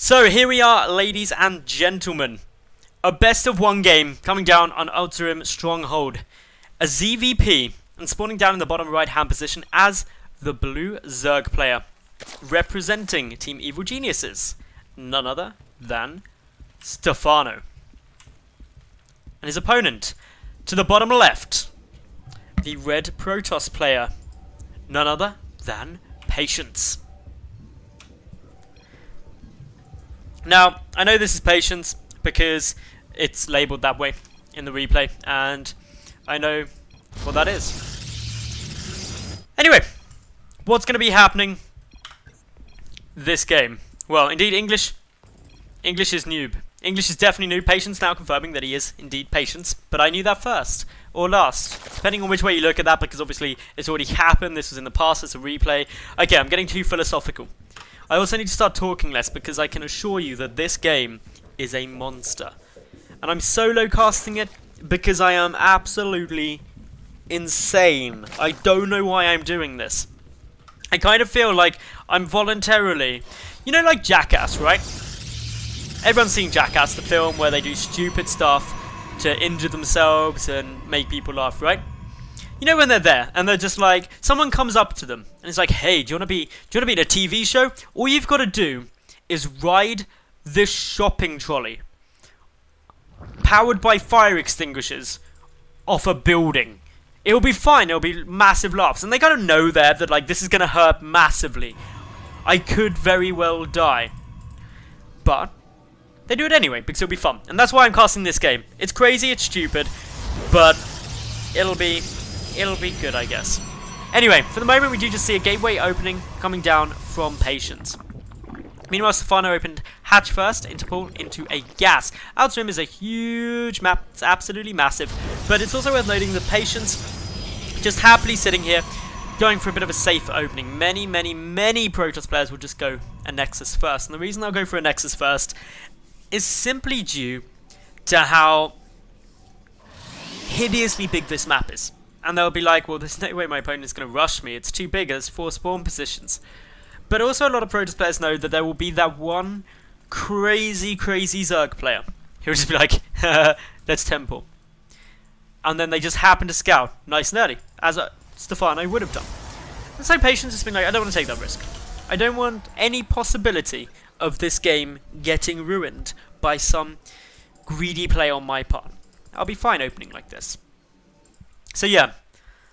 So here we are, ladies and gentlemen. A best of one game coming down on Ultirim Stronghold. A ZVP and spawning down in the bottom right hand position as the blue Zerg player. Representing Team Evil Geniuses. None other than Stephano. And his opponent to the bottom left. The red Protoss player. None other than Patience. Now, I know this is Patience because it's labelled that way in the replay, and I know what that is. Anyway, what's going to be happening this game? Well, indeed, English is noob. English is definitely noob. Patience now confirming that he is indeed Patience, but I knew that first, or last, depending on which way you look at that, because obviously it's already happened, this was in the past, it's a replay. Okay, I'm getting too philosophical. I also need to start talking less because I can assure you that this game is a monster. And I'm solo casting it because I am absolutely insane. I don't know why I'm doing this. I kind of feel like I'm voluntarily... You know, like Jackass, right? Everyone's seen Jackass, the film where they do stupid stuff to injure themselves and make people laugh, right? You know when they're there and they're just like, someone comes up to them and it's like, hey, do you want to be in a TV show? All you've got to do is ride this shopping trolley powered by fire extinguishers off a building. It'll be fine, it'll be massive laughs. And they gotta know there that like this is gonna hurt massively. I could very well die. But they do it anyway because it'll be fun. And that's why I'm casting this game. It's crazy, it's stupid, but it'll be good, I guess. Anyway, for the moment we do just see a gateway opening coming down from Patience. Meanwhile, Stephano opened hatch first into pool into a gas. Ultirim is a huge map, it's absolutely massive, but it's also worth noting that Patience just happily sitting here, going for a bit of a safe opening. Many Protoss players will just go a Nexus first, and the reason they'll go for a Nexus first is simply due to how hideously big this map is. And they'll be like, well, there's no way my opponent's going to rush me, it's too big, there's 4 spawn positions. But also a lot of Protoss players know that there will be that one crazy Zerg player who will just be like, let's temple. And then they just happen to scout nice and early, as Stephano would have done. And so Patience has been like, I don't want to take that risk. I don't want any possibility of this game getting ruined by some greedy play on my part. I'll be fine opening like this. So yeah,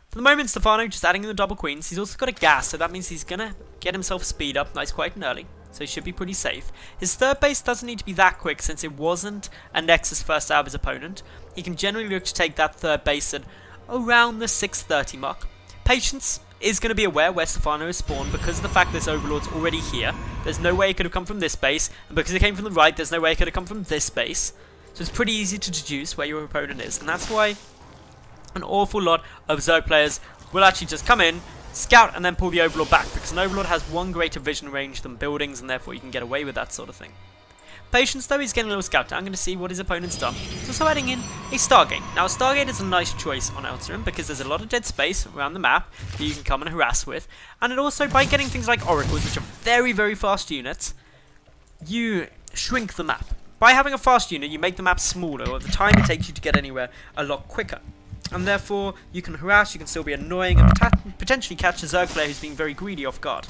for the moment Stephano just adding in the double queens. He's also got a gas, so that means he's gonna get himself speed up nice quiet and early, so he should be pretty safe. His third base doesn't need to be that quick since it wasn't a Nexus first out of his opponent. He can generally look to take that third base at around the 6:30 mark. Patience is going to be aware where Stephano is spawned because of the fact this Overlord's already here. There's no way it could have come from this base, and because it came from the right, there's no way it could have come from this base. So it's pretty easy to deduce where your opponent is, and that's why an awful lot of Zerg players will actually just come in, scout, and then pull the Overlord back, because an Overlord has one greater vision range than buildings, and therefore you can get away with that sort of thing. Patience, though, he's getting a little scout down. I'm going to see what his opponent's done. He's also adding in a Stargate. Now, a Stargate is a nice choice on Ultirim, because there's a lot of dead space around the map that you can come and harass with, and it also, by getting things like Oracles, which are very fast units, you shrink the map. By having a fast unit, you make the map smaller, or the time it takes you to get anywhere a lot quicker. And therefore, you can harass, you can still be annoying, and potentially catch a Zerg player who's being very greedy off guard.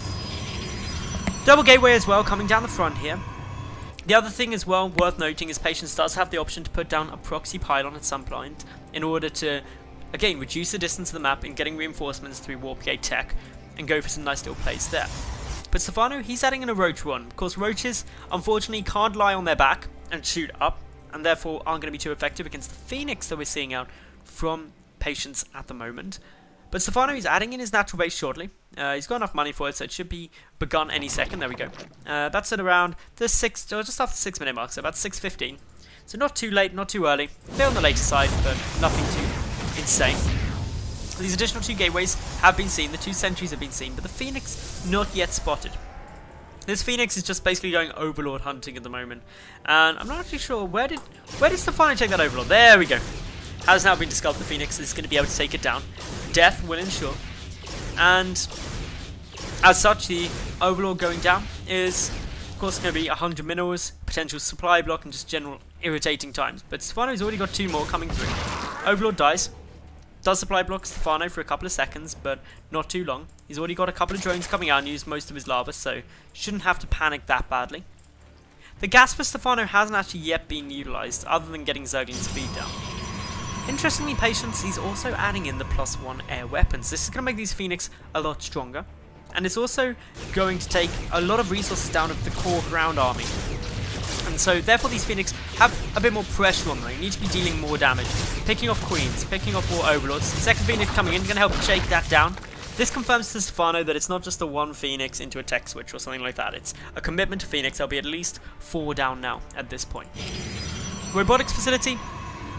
Double gateway as well, coming down the front here. The other thing as well, worth noting, is Patience does have the option to put down a proxy pylon at some point, in order to, again, reduce the distance of the map in getting reinforcements through warp gate tech, and go for some nice little plays there. But Stephano, he's adding in a roach one. Of course, roaches, unfortunately, can't lie on their back and shoot up, and therefore aren't going to be too effective against the Phoenix that we're seeing out from Patience at the moment. But Stephano is adding in his natural base shortly. He's got enough money for it, so it should be begun any second. There we go. That's at around the just after the 6-minute mark, so about 6:15. So not too late, not too early. A bit on the later side, but nothing too insane. These additional 2 gateways have been seen, the 2 sentries have been seen, but the Phoenix not yet spotted. This Phoenix is just basically going Overlord hunting at the moment, and I'm not actually sure where did Stephano take that Overlord? There we go. Has now been discovered. The Phoenix is going to be able to take it down. Death will ensure. And as such, the Overlord going down is course, going to be 100 minerals, potential supply block, and just general irritating times. But Stephano's already got 2 more coming through. Overlord dies. Does supply block Stephano for a couple of seconds, but not too long. He's already got a couple of drones coming out and used most of his lava, so shouldn't have to panic that badly. The gas for Stephano hasn't actually yet been utilised, other than getting Zergling speed down. Interestingly, Patience, he's also adding in the +1 air weapons. This is going to make these Phoenix a lot stronger, and it's also going to take a lot of resources down of the core ground army. And so, therefore, these Phoenix have a bit more pressure on them. They need to be dealing more damage, picking off Queens, picking off more Overlords. The second Phoenix coming in, going to help shake that down. This confirms to Stephano that it's not just a 1 Phoenix into a tech switch or something like that. It's a commitment to Phoenix. There'll be at least 4 down now at this point. Robotics facility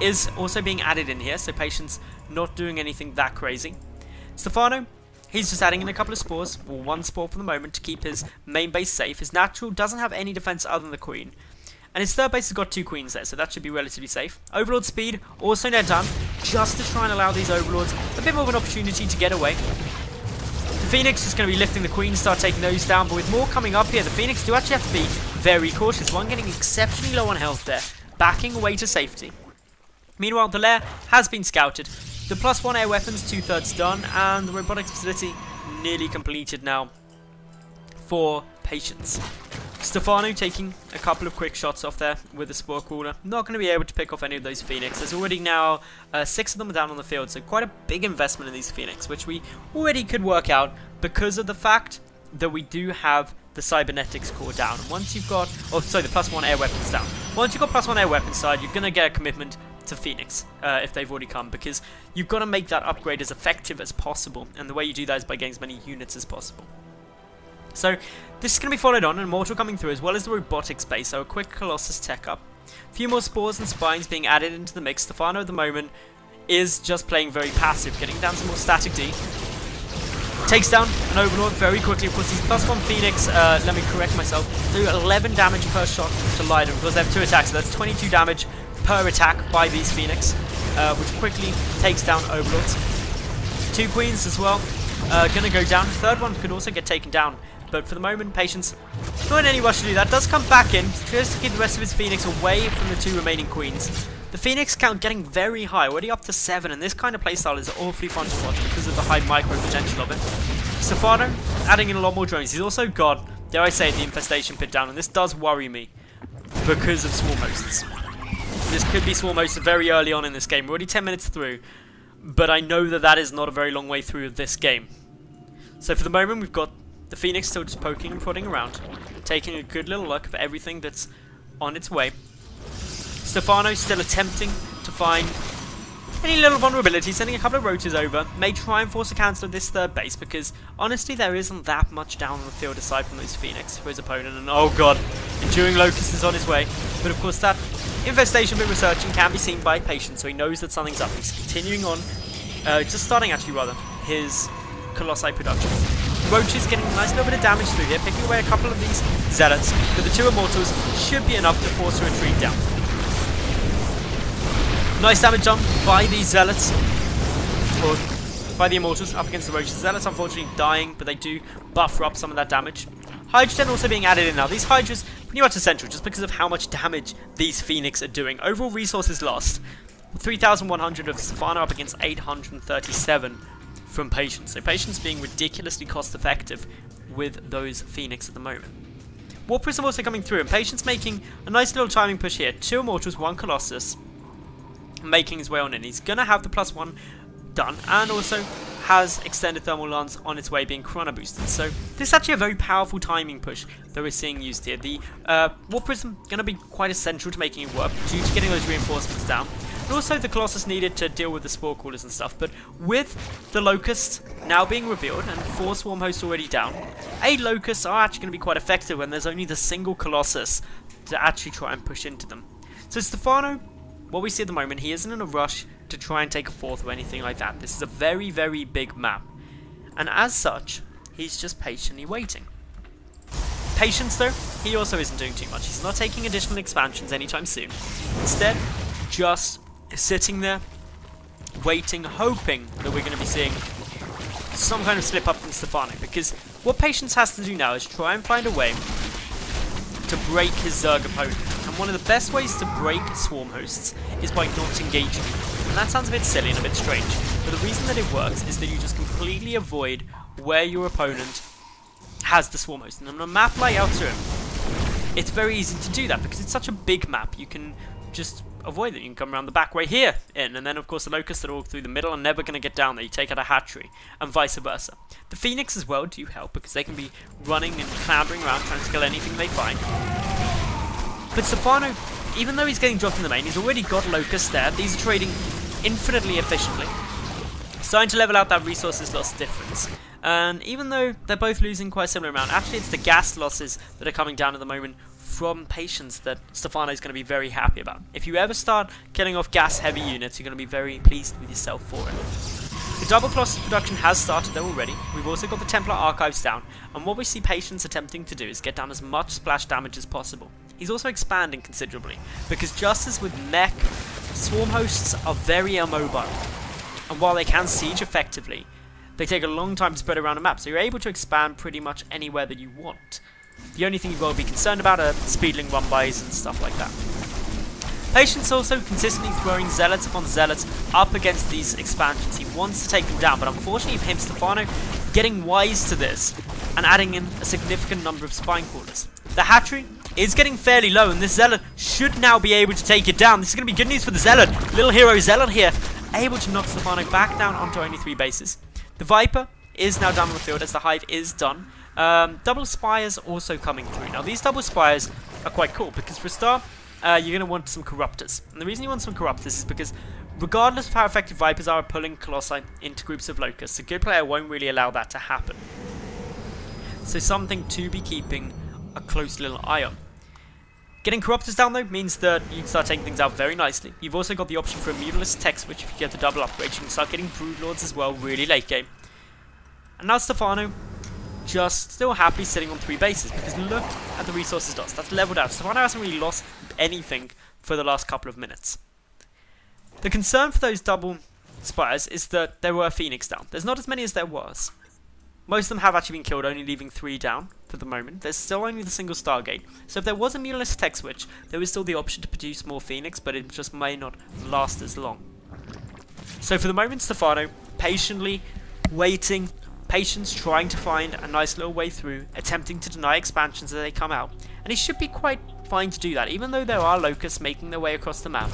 is also being added in here, so Patience not doing anything that crazy. Stephano, he's just adding in a couple of spores, or 1 spore for the moment, to keep his main base safe. His natural doesn't have any defense other than the Queen. And his third base has got 2 Queens there, so that should be relatively safe. Overlord speed, also net done, just to try and allow these Overlords a bit more of an opportunity to get away. The Phoenix is going to be lifting the Queen, start taking those down, but with more coming up here, the Phoenix do actually have to be very cautious. One getting exceptionally low on health there, backing away to safety. Meanwhile, the lair has been scouted. The +1 air weapons, 2/3 done, and the robotics facility nearly completed now for Patience. Stephano taking a couple of quick shots off there with the Spore Crawler. Not going to be able to pick off any of those Phoenix. There's already now 6 of them down on the field, so quite a big investment in these Phoenix, which we already could work out because of the fact that we do have the Cybernetics core down. And once you've got, oh sorry, the +1 air weapons down. Once you've got +1 air weapons side, you're going to get a commitment to Phoenix if they've already come, because you've got to make that upgrade as effective as possible, and the way you do that is by getting as many units as possible. So this is going to be followed on, and Immortal coming through as well as the robotics base, so a quick Colossus tech up. A few more spores and spines being added into the mix. Stephano at the moment is just playing very passive, getting down some more static D. Takes down an Overlord very quickly. Of course, these +1 Phoenix, let me correct myself, do 11 damage per shot to Lydon, because they have 2 attacks, so that's 22 damage per attack by these Phoenix, which quickly takes down Overlords. 2 Queens as well, gonna go down. Third one could also get taken down, but for the moment, Patience not in any rush to do that. Does come back in, just to keep the rest of his Phoenix away from the 2 remaining Queens. The Phoenix count getting very high, already up to 7, and this kind of playstyle is awfully fun to watch because of the high micro potential of it. Stephano adding in a lot more drones. He's also got, dare I say, the infestation pit down, and this does worry me because of swarm hosts. This could be swarm hosts very early on in this game. We're already 10 minutes through, but I know that that is not a very long way through of this game. So for the moment, we've got the Phoenix still just poking and prodding around, taking a good little look of everything that's on its way. Stephano still attempting to find any little vulnerability, sending a couple of rotors over. May try and force a cancel of this third base, because honestly there isn't that much down on the field aside from those Phoenix for his opponent. And oh god, enduring locust is on his way. But of course that infestation bit researching can be seen by Patience, so he knows that something's up. He's continuing on, just starting actually rather, his Colossi production. Roaches getting a nice little bit of damage through here, picking away a couple of these Zealots, but the 2 Immortals should be enough to force a retreat down. Nice damage done by these Zealots, or by the Immortals up against the Roaches. Zealots unfortunately dying, but they do buffer up some of that damage. Hydrogen also being added in now. These Hydras pretty much essential just because of how much damage these Phoenix are doing. Overall resources lost, 3,100 of Stephano up against 837 from Patience. So Patience being ridiculously cost effective with those Phoenix at the moment. Warp Prism also coming through, and Patience making a nice little timing push here. 2 Immortals, 1 Colossus, making his way on in. He's gonna have the +1 done, and also has extended thermal lance on its way, being chrono boosted. So this is actually a very powerful timing push that we're seeing used here. The Warp Prism gonna be quite essential to making it work due to getting those reinforcements down. And also the Colossus needed to deal with the Spore Crawlers and stuff, but with the Locust now being revealed and 4 Swarm Hosts already down, 8 Locusts are actually going to be quite effective when there's only the single Colossus to actually try and push into them. So Stephano, what we see at the moment, he isn't in a rush to try and take a 4th or anything like that. This is a very, very big map, and as such, he's just patiently waiting. Patience though, he also isn't doing too much. He's not taking additional expansions anytime soon. Instead, just sitting there, waiting, hoping that we're going to be seeing some kind of slip up from Stephano, because what Patience has to do now is try and find a way to break his Zerg opponent. And one of the best ways to break swarm hosts is by not engaging them. And that sounds a bit silly and a bit strange, but the reason that it works is that you just completely avoid where your opponent has the swarm host. And on a map like Outer, it's very easy to do that because it's such a big map. You can just avoid it. You can come around the back way here in, and then of course the locusts that are all through the middle are never going to get down there. You take out a hatchery, and vice versa. The Phoenix as well do help because they can be running and clambering around trying to kill anything they find. But Stephano, even though he's getting dropped in the main, he's already got locusts there. These are trading infinitely efficiently, starting to level out that resources loss difference. And even though they're both losing quite a similar amount, actually it's the gas losses that are coming down at the moment from Patience that Stephano is going to be very happy about. If you ever start killing off gas heavy units, you're going to be very pleased with yourself for it. The double Colossus production has started though already. We've also got the Templar archives down, and what we see Patience attempting to do is get down as much splash damage as possible. He's also expanding considerably, because just as with mech, swarm hosts are very immobile, and while they can siege effectively, they take a long time to spread around a map, so you're able to expand pretty much anywhere that you want. The only thing you've got to be concerned about are speedling run-bys and stuff like that. Patience also consistently throwing zealots upon zealots up against these expansions. He wants to take them down, but unfortunately for him, Stephano getting wise to this and adding in a significant number of spine crawlers. The hatchery is getting fairly low, and this zealot should now be able to take it down. This is going to be good news for the zealot. Little hero zealot here, able to knock Stephano back down onto only 3 bases. The Viper is now down on the field as the hive is done. Double Spires also coming through. Now these double Spires are quite cool because for a start, you're going to want some Corruptors. And the reason you want some Corruptors is because regardless of how effective Vipers are at pulling Colossi into groups of Locusts, a good player won't really allow that to happen. So something to be keeping a close little eye on. Getting Corruptors down though means that you can start taking things out very nicely. You've also got the option for a Mutalist Tech Switch if you get the double upgrade. You can start getting Broodlords as well really late game. And now Stephano just still happily sitting on 3 bases because look at the resources lost. That's leveled out. Stephano hasn't really lost anything for the last couple of minutes. The concern for those double Spires is that there were Phoenix down. There's not as many as there was. Most of them have actually been killed, only leaving 3 down for the moment. There's still only the single Stargate. So if there was a Mutalist Tech Switch, there is still the option to produce more Phoenix, but it just may not last as long. So for the moment, Stephano patiently waiting, Patience trying to find a nice little way through, attempting to deny expansions as they come out. And he should be quite fine to do that, even though there are locusts making their way across the map.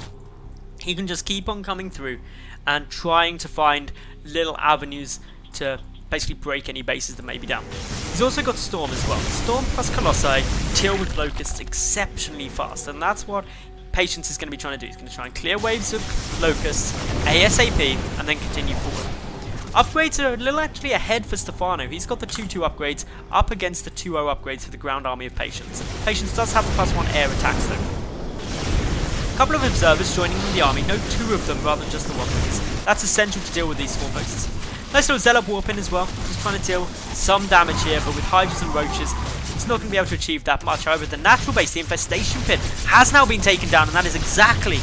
He can just keep on coming through and trying to find little avenues to basically break any bases that may be down. He's also got Storm as well. Storm plus Colossi deal with locusts exceptionally fast, and that's what Patience is going to be trying to do. He's going to try and clear waves of locusts ASAP and then continue forward. Upgrades are a little actually ahead for Stephano. He's got the 2-2 upgrades up against the 2-0 upgrades for the ground army of Patience. Patience does have the +1 air attacks though. A couple of observers joining in the army. No 2 of them rather than just the 1 because that's essential to deal with these swarm hosts. Nice little Zealot warp in as well. Just trying to deal some damage here, but with Hydras and Roaches, it's not going to be able to achieve that much. However, the natural base, the Infestation Pit, has now been taken down, and that is exactly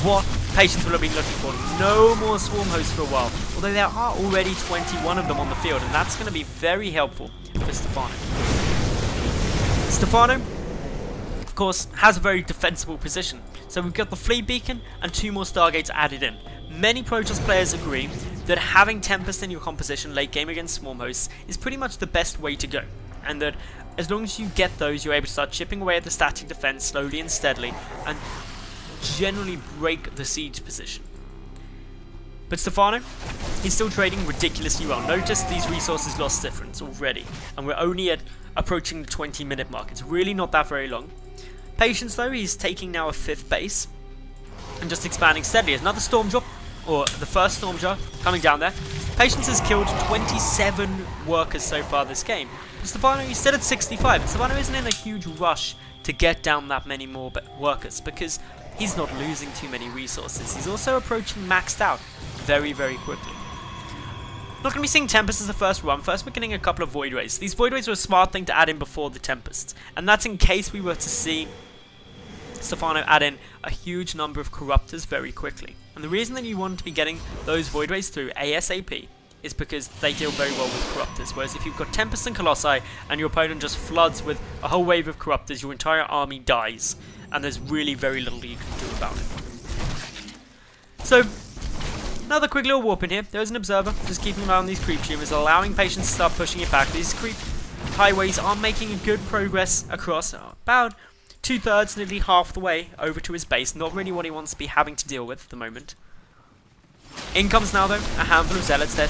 what Patience will have been looking for. No more swarm hosts for a while, although there are already 21 of them on the field, and that's going to be very helpful for Stephano. Stephano, of course, has a very defensible position. So we've got the Fleet Beacon and 2 more Stargates added in. Many Protoss players agree that having Tempest in your composition late game against swarm hosts is pretty much the best way to go, and that as long as you get those, you're able to start chipping away at the static defense slowly and steadily, and generally break the siege position. But Stephano, he's still trading ridiculously well. Notice these resources lost difference already, and we're only at approaching the 20-minute mark. It's really not that very long. Patience though, he's taking now a 5th base and just expanding steadily. Another storm drop, or the first storm drop coming down there. Patience has killed 27 workers so far this game. But Stephano, he's still at 65, and Stephano isn't in a huge rush to get down that many more workers because he's not losing too many resources. He's also approaching maxed out very, very quickly. Not going to be seeing Tempest as the first run. First we're getting a couple of Void Rays. These Void Rays are a smart thing to add in before the Tempests, and that's in case we were to see Stephano add in a huge number of Corruptors very quickly. And the reason that you want to be getting those Void Rays through ASAP is because they deal very well with Corruptors, whereas if you've got Tempest and Colossi and your opponent just floods with a whole wave of Corruptors, your entire army dies, and there's really very little you can do about it. So, another quick little warp in here. There's an observer, just keeping an eye on these creep tumors, allowing patients to start pushing it back. These creep highways are making a good progress across, about 2/3, nearly half the way over to his base. Not really what he wants to be having to deal with at the moment. In comes now though, a handful of zealots. They're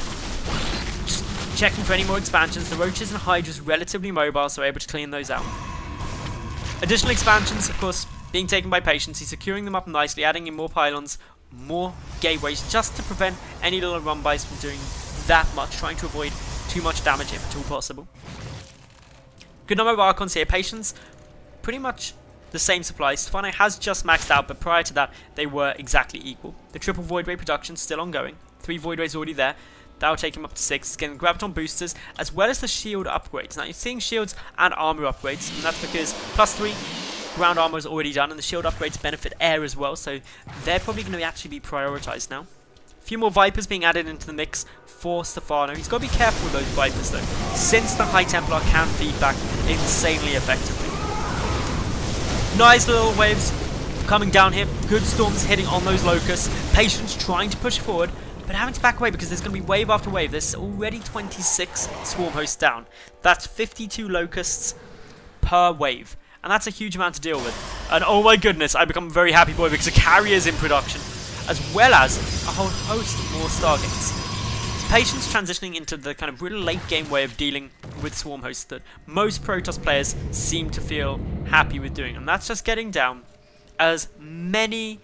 just checking for any more expansions. The roaches and hydras relatively mobile, so able to clean those out. Additional expansions, of course, being taken by patients. He's securing them up nicely, adding in more pylons, more gateways, just to prevent any little run-bys from doing that much, trying to avoid too much damage if at all possible. Good number of Archons here. Patients, pretty much the same supply. Stephano has just maxed out, but prior to that, they were exactly equal. The triple Void Ray production still ongoing. 3 Void Rays already there. That will take him up to 6. He's getting Graviton boosters, as well as the shield upgrades. Now, you're seeing shields and armor upgrades, and that's because +3 ground armor is already done, and the shield upgrades benefit air as well, so they're probably going to actually be prioritized now. A few more Vipers being added into the mix for Stephano. He's got to be careful with those Vipers though, since the High Templar can feed back insanely effectively. Nice little waves coming down here. Good storms hitting on those locusts. Patients trying to push forward, but having to back away because there's going to be wave after wave. There's already 26 swarm hosts down. That's 52 locusts per wave. And that's a huge amount to deal with. And oh my goodness, I become a very happy boy because a carrier's in production, as well as a whole host of more Stargates. So Patience transitioning into the kind of really late game way of dealing with swarm hosts that most Protoss players seem to feel happy with doing. And that's just getting down as many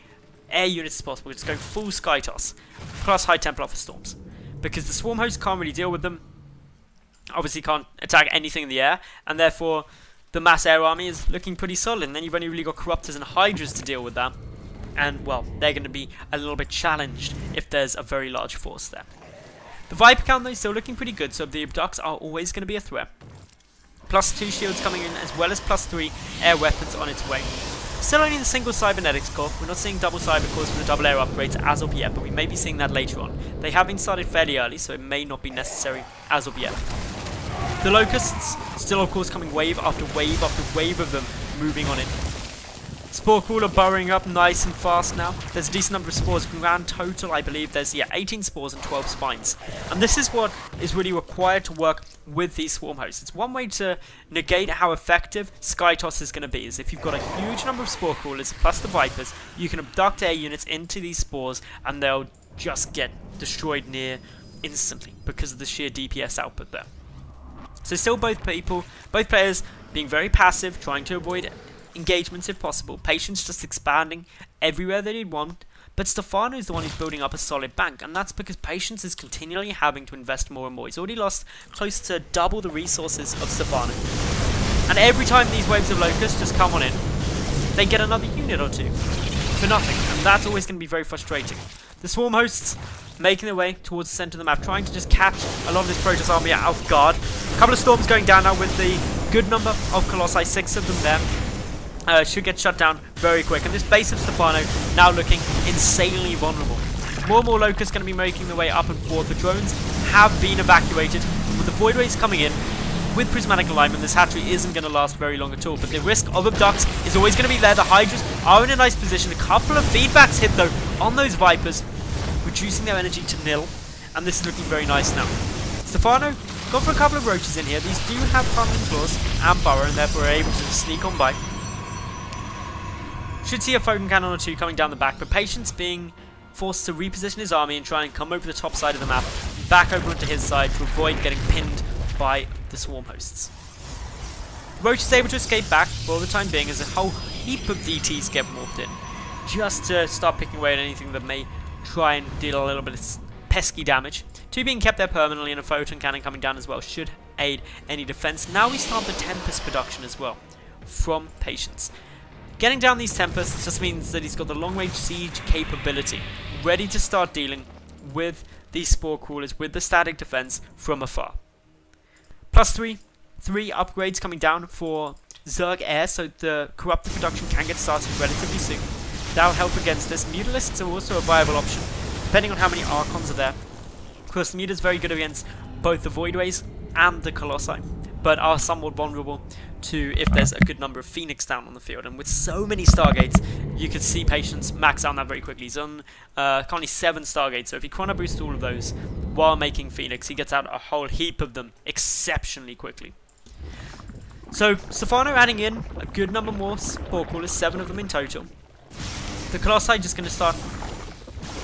air units as possible, just going full Sky Toss, plus High Templar for storms. Because the swarm hosts can't really deal with them, obviously can't attack anything in the air, and therefore the mass air army is looking pretty solid. And then you've only really got Corruptors and Hydras to deal with that. And, well, they're going to be a little bit challenged if there's a very large force there. The Viper count, though, is still looking pretty good, so the Abducts are always going to be a threat. +2 shields coming in, as well as +3 air weapons on its way. Still only the single cybernetics core. We're not seeing double cyber cores for the double air upgrades as of yet, but we may be seeing that later on. They have been started fairly early, so it may not be necessary as of yet. The Locusts, still of course coming wave after wave after wave of them moving on in. Spore Crawler burrowing up nice and fast now. There's a decent number of spores. Grand total, I believe there's 18 spores and 12 spines. And this is what is really required to work with these swarm hosts. It's one way to negate how effective Sky Toss is going to be, is if you've got a huge number of Spore Crawlers plus the Vipers, you can abduct air units into these spores and they'll just get destroyed near instantly because of the sheer DPS output there. So still both players being very passive, trying to avoid engagements if possible. Patience just expanding everywhere that he'd want. But Stephano is the one who's building up a solid bank, and that's because Patience is continually having to invest more and more. He's already lost close to double the resources of Stephano. And every time these waves of Locusts just come on in, they get another unit or two for nothing, and that's always going to be very frustrating. The swarm hosts making their way towards the centre of the map, trying to just catch a lot of this Protoss army out of guard. A couple of storms going down now with the good number of Colossi, 6 of them there. Should get shut down very quick. And this base of Stephano now looking insanely vulnerable. More and more Locusts going to be making their way up and forward. The drones have been evacuated. With the Void Rays coming in, with Prismatic Alignment, this hatchery isn't going to last very long at all. But the risk of Abducts is always going to be there. The Hydras are in a nice position. A couple of feedbacks hit though on those Vipers, reducing their energy to nil. And this is looking very nice now. Stephano gone for a couple of roaches in here. These do have Tunneling Claws and Burrow, and therefore are able to sneak on by. Should see a Photon Cannon or two coming down the back, but Patience being forced to reposition his army and try and come over the top side of the map, back over onto his side to avoid getting pinned by the swarm hosts. Roach is able to escape back for the time being as a whole heap of DTs get morphed in, just to start picking away at anything that may try and deal a little bit of pesky damage. 2 being kept there permanently, and a Photon Cannon coming down as well should aid any defense. Now we start the Tempest production as well from Patience. Getting down these Tempests just means that he's got the long-range siege capability, ready to start dealing with these Spore Crawlers with the static defense from afar. +3 upgrades coming down for Zerg Air, so the Corruptor production can get started relatively soon. That'll help against this. Mutalisks are also a viable option, depending on how many Archons are there. Of course, the Muta's very good against both the Voidways and the Colossi, but are somewhat vulnerable to if there's a good number of Phoenix down on the field. And with so many Stargates, you could see Patience max out that very quickly. He's on currently 7 Stargates, so if he chrono boosts all of those while making Phoenix, he gets out a whole heap of them exceptionally quickly. So Stephano adding in a good number more Spore Crawlers, 7 of them in total. The Colossi just going to start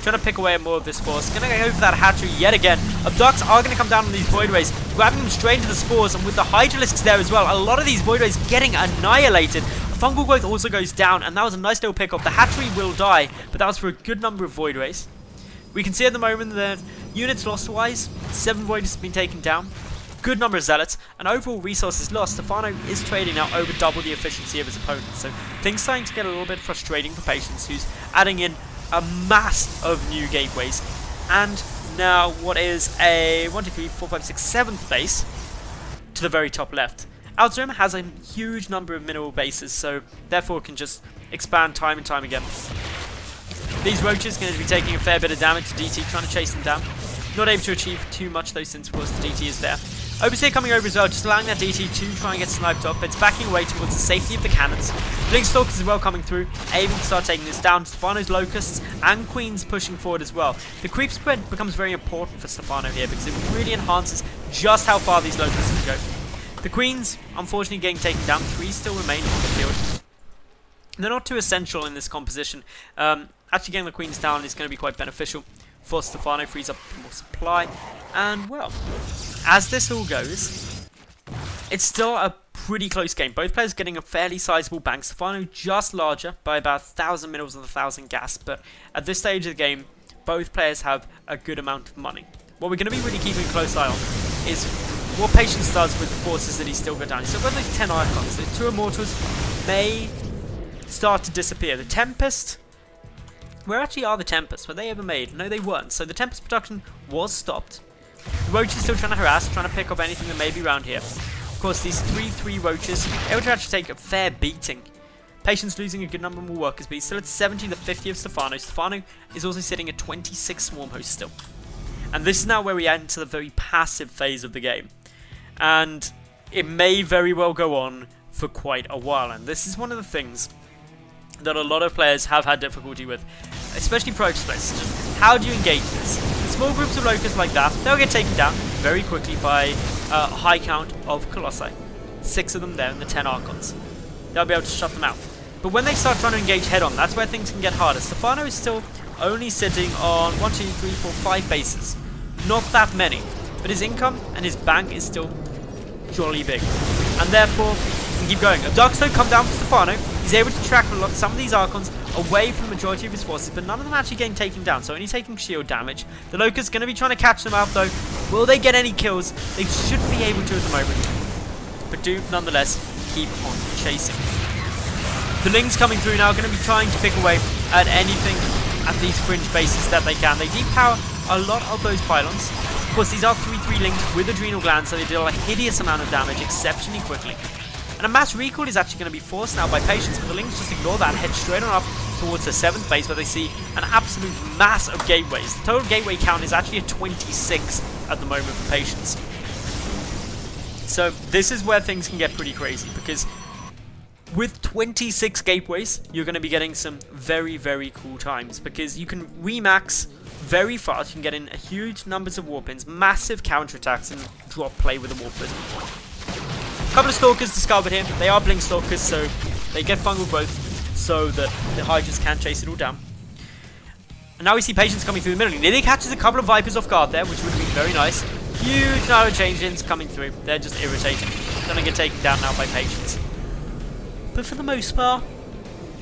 trying to pick away at more of this force. Going to go for that hatchery yet again. Abducts are going to come down on these Voidways, grabbing them straight into the spores, and with the Hydralisks there as well, a lot of these Voidways getting annihilated. Fungal growth also goes down, and that was a nice little pick-up. The hatchery will die, but that was for a good number of Voidways. We can see at the moment that units lost-wise, 7 Voidways have been taken down. Good number of Zealots, and overall resources lost. Stephano is trading now over double the efficiency of his opponents, so things starting to get a little bit frustrating for Patience, who's adding in a mass of new gateways, and now what is a 1, 2, 3, 4, 5, 6, 7th base to the very top left. Outer Rim has a huge number of mineral bases, so therefore can just expand time and time again. These roaches are going to be taking a fair bit of damage to DT, trying to chase them down. Not able to achieve too much though, since of course the DT is there. Overseer coming over as well, just allowing that DT to try and get sniped up. It's backing away towards the safety of the cannons. Blink Stalkers as well coming through, aiming to start taking this down. Stephano's Locusts and Queens pushing forward as well. The creep spread becomes very important for Stephano here, because it really enhances just how far these Locusts can go. The Queens, unfortunately, getting taken down. 3 still remain on the field. They're not too essential in this composition. Actually getting the Queens down is going to be quite beneficial for Stephano, frees up more supply. And, well, as this all goes, it's still a pretty close game. Both players getting a fairly sizable bank. Stephano just larger by about 1,000 minerals and 1,000 gas, but at this stage of the game, both players have a good amount of money. What we're going to be really keeping a close eye on is what Patience does with the forces that he's still got down. He's still got those 10 Archons. The 2 Immortals may start to disappear. The Tempest... Where actually are the Tempests? Were they ever made? No, they weren't. So the Tempest production was stopped. The Roach is still trying to harass, trying to pick up anything that may be around here. Of course, these 3-3 Roaches able to actually take a fair beating. Patience losing a good number more workers, but he's still at 70 to 50 of Stephano. Stephano is also sitting at 26 Swarm Hosts still. And this is now where we enter the very passive phase of the game. And it may very well go on for quite a while. And this is one of the things that a lot of players have had difficulty with, especially Protoss players. Just how do you engage this? Small groups of Locusts like that, they'll get taken down very quickly by a high count of Colossi. 6 of them there and the 10 Archons. They'll be able to shut them out. But when they start trying to engage head-on, that's where things can get harder. Stephano is still only sitting on 1, 2, 3, 4, 5 bases. Not that many. But his income and his bank is still jolly big. And therefore, he can keep going. Abducts don't come down for Stephano. He's able to track some of these Archons away from the majority of his forces, but none of them actually getting taken down, so only taking shield damage. The Locust going to be trying to catch them out though. Will they get any kills? They should be able to at the moment, but do nonetheless keep on chasing. The Lings coming through now, going to be trying to pick away at anything at these fringe bases that they can. They depower a lot of those pylons. Of course, these are 3-3 Lings with adrenal glands, so they deal a hideous amount of damage exceptionally quickly. And a mass recall is actually going to be forced now by Patience, but the Lings just ignore that, head straight on up towards the 7th base, where they see an absolute mass of gateways. The total gateway count is actually at 26 at the moment for Patience. So this is where things can get pretty crazy, because with 26 gateways, you're going to be getting some very, very cool times, because you can remax very fast. You can get in huge numbers of warpins, massive counterattacks, and drop play with a warp prism. Couple of Stalkers discovered here. They are Blink Stalkers, so they get fungal growth so that the Hydras can chase it all down. And now we see Patience coming through the middle. He nearly catches a couple of Vipers off guard there, which would have been very nice. Huge number of change-ins coming through. They're just irritating. Gonna get taken down now by Patience. But for the most part,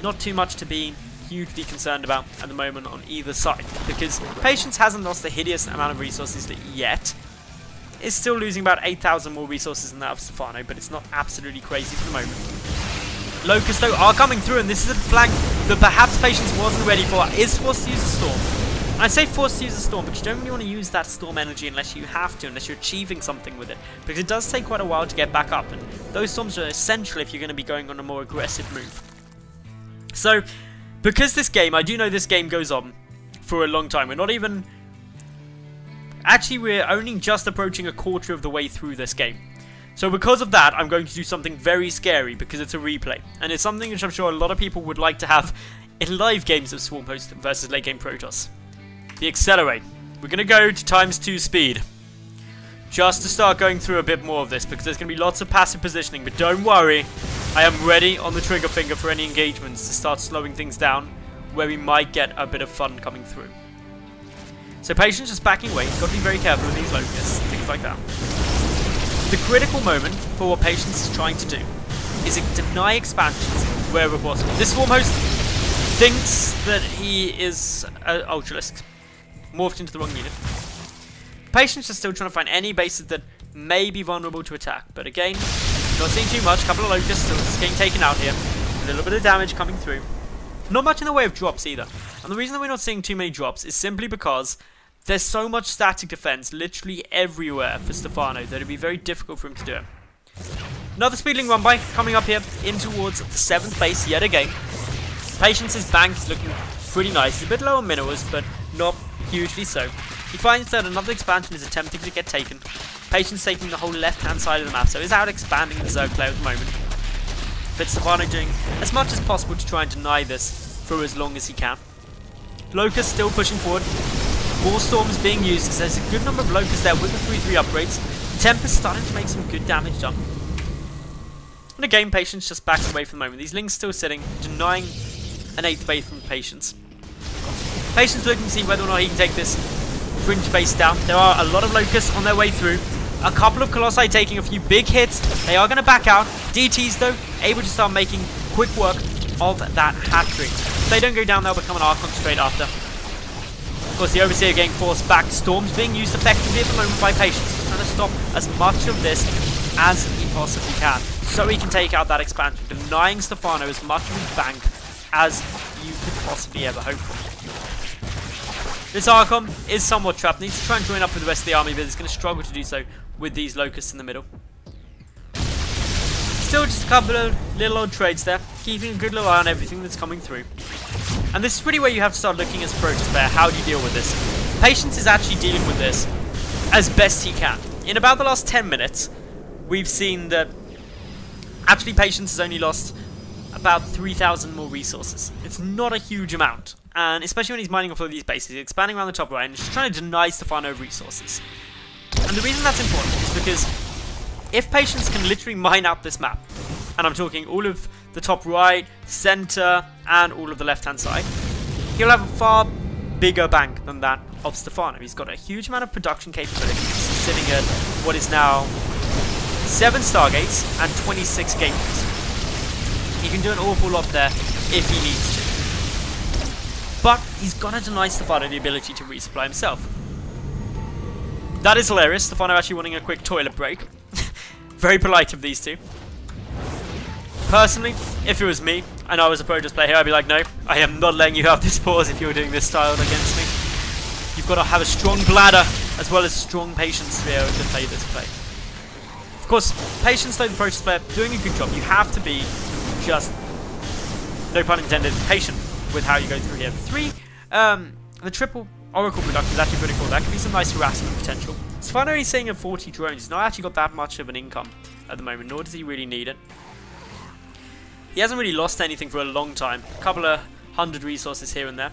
not too much to be hugely concerned about at the moment on either side, because Patience hasn't lost the hideous amount of resources yet. Is still losing about 8,000 more resources than that of Stephano, but it's not absolutely crazy for the moment. Locusts, though, are coming through, and this is a flank that perhaps Patience wasn't ready for. Is forced to use a Storm. And I say forced to use a Storm, but you don't really want to use that Storm energy unless you have to, unless you're achieving something with it, because it does take quite a while to get back up, and those Storms are essential if you're going to be going on a more aggressive move. So, because this game, I do know this game goes on for a long time. We're not even Actually, we're only just approaching a quarter of the way through this game. So because of that, I'm going to do something very scary because it's a replay. And it's something which I'm sure a lot of people would like to have in live games of Swarm Host versus late game Protoss. The Accelerate. We're going to go to ×2 speed. Just to start going through a bit more of this because there's going to be lots of passive positioning. But don't worry, I am ready on the trigger finger for any engagements to start slowing things down where we might get a bit of fun coming through. So Patience just backing away. You've got to be very careful with these locusts, things like that. The critical moment for what Patience is trying to do is deny expansions wherever possible. This Swarm Host thinks that he is Ultralisk, morphed into the wrong unit. Patience is still trying to find any bases that may be vulnerable to attack, but again, not seeing too much. A couple of locusts still just getting taken out here. A little bit of damage coming through. Not much in the way of drops either. And the reason that we're not seeing too many drops is simply because there's so much static defense literally everywhere for Stephano that it'd be very difficult for him to do it. Another speedling run by coming up here in towards the 7th base yet again. Patience's bank is looking pretty nice. It's a bit low on minerals, but not hugely so. He finds that another expansion is attempting to get taken. Patience taking the whole left-hand side of the map, so he's out expanding the Zerg player at the moment. But Stephano doing as much as possible to try and deny this for as long as he can. Locust still pushing forward. More storms being used as there's a good number of locusts there with the 3-3 upgrades. Tempest starting to make some good damage done. And again, Patience just backs away for the moment. These Lings still sitting, denying an 8th base from Patience. Patience looking to see whether or not he can take this fringe base down. There are a lot of locusts on their way through. A couple of Colossi taking a few big hits. They are going to back out. DTs though, able to start making quick work of that hat trick. If they don't go down, they'll become an Archon straight after. Of course, the Overseer getting forced back. Storms being used effectively at the moment by Patience. He's trying to stop as much of this as he possibly can, so he can take out that expansion, denying Stephano as much of his bank as you could possibly ever hope for. This Archon is somewhat trapped. Needs to try and join up with the rest of the army, but he's going to struggle to do so with these locusts in the middle. Still just a couple of little old trades there, keeping a good little eye on everything that's coming through. And this is really where you have to start looking as a Protoss player. How do you deal with this? Patience is actually dealing with this as best he can. In about the last 10 minutes, we've seen that actually Patience has only lost about 3,000 more resources. It's not a huge amount, and especially when he's mining off all these bases, he's expanding around the top right and just trying to deny Stephano resources. And the reason that's important is because if Patience can literally mine out this map, and I'm talking all of the top right, center, and all of the left-hand side, he'll have a far bigger bank than that of Stephano. He's got a huge amount of production capabilities, sitting at what is now 7 Stargates and 26 gateways. He can do an awful lot there if he needs to. But he's got to deny Stephano the ability to resupply himself. That is hilarious. Stephano actually wanting a quick toilet break. Very polite of these two. Personally, if it was me, and I was a Protoss player here, I'd be like, no, I am not letting you have this pause if you're doing this style against me. You've got to have a strong bladder, as well as strong patience to be able to play this play. Of course, Patience, though, the Protoss player, doing a good job. You have to be just, no pun intended, patient with how you go through here. The triple Oracle production is actually pretty cool. That could be some nice harassment potential. Stephano is saying at 40 drones. He's not actually got that much of an income at the moment, nor does he really need it. He hasn't really lost anything for a long time. A couple of 100 resources here and there.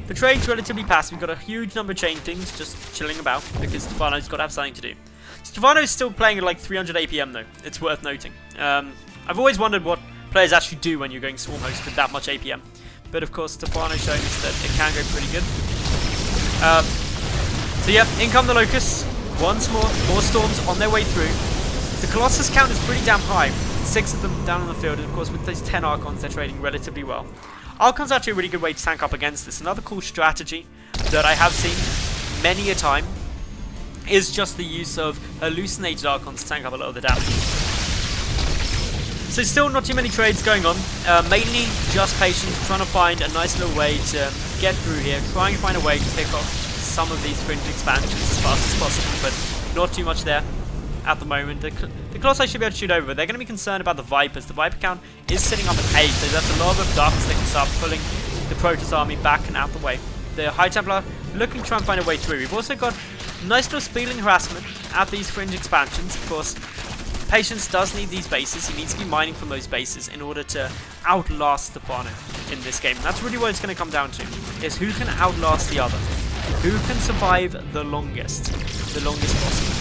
The trade's relatively passive. We've got a huge number of chain things just chilling about because Stephano's got to have something to do. Stephano's still playing at like 300 APM though. It's worth noting. I've always wondered what players actually do when you're going Swarm Host with that much APM. But of course, Stephano's showing us that it can go pretty good. So yeah, in come the Locusts. Once more storms on their way through. The Colossus count is pretty damn high. 6 of them down on the field, and of course with those 10 Archons, they're trading relatively well. Archon's actually a really good way to tank up against this. Another cool strategy that I have seen many a time is just the use of hallucinated Archons to tank up a lot of the damage. So still not too many trades going on, mainly just Patience, trying to find a nice little way to get through here, trying to find a way to pick off some of these fringe expansions as fast as possible, but not too much there at the moment. The Colossi should be able to shoot over, but they're going to be concerned about the Vipers. The Viper count is sitting up at 8, so that's a lot of darkness that can start pulling the Protoss army back and out the way. The High Templar looking to try and find a way through. We've also got Nice little speeding harassment at these fringe expansions. Of course, Patience does need these bases. He needs to be mining from those bases in order to outlast Stephano in this game. And that's really what it's going to come down to, is who can outlast the other. Who can survive the longest possible.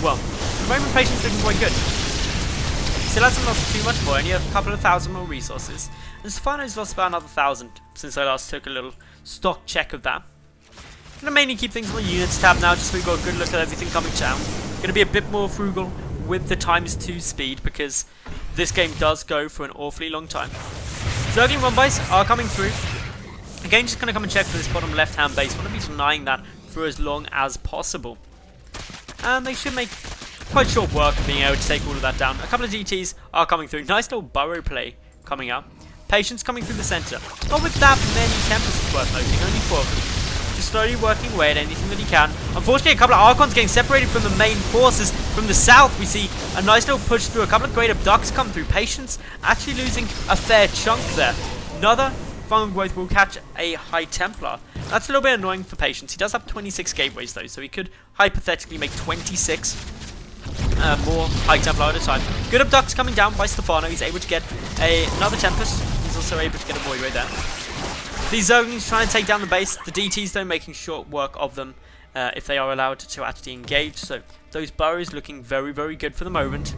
Well, at the moment Patience looking quite good. Still hasn't lost too much more, only a couple of thousand more resources. And Stephano's lost about another 1,000 since I last took a little stock check of that. I'm going to mainly keep things on the units tab now, just so we've got a good look at everything coming down. Going to be a bit more frugal with the ×2 speed, because this game does go for an awfully long time. Zergling Rumbites are coming through. Again, just going to come and check for this bottom left-hand base. Want to be denying that for as long as possible. And they should make quite short work of being able to take all of that down. A couple of DTs are coming through. Nice little burrow play coming up. Patience coming through the centre. Not with that many Tempests worth noting, only 4 of them. Just slowly working away at anything that he can. Unfortunately, a couple of Archons getting separated from the main forces. From the south, we see a nice little push through. A couple of Great Abducts come through. Patience actually losing a fair chunk there. Another Fungal Growth will catch a High Templar. That's a little bit annoying for Patience. He does have 26 gateways though, so he could hypothetically make 26 more High Templar at a time. Good Abducts coming down by Stephano. He's able to get another Tempest. He's also able to get a Void Ray there. These Zerglings trying to take down the base. The DTs though making short work of them if they are allowed to actually engage. So those burrows looking very, very good for the moment.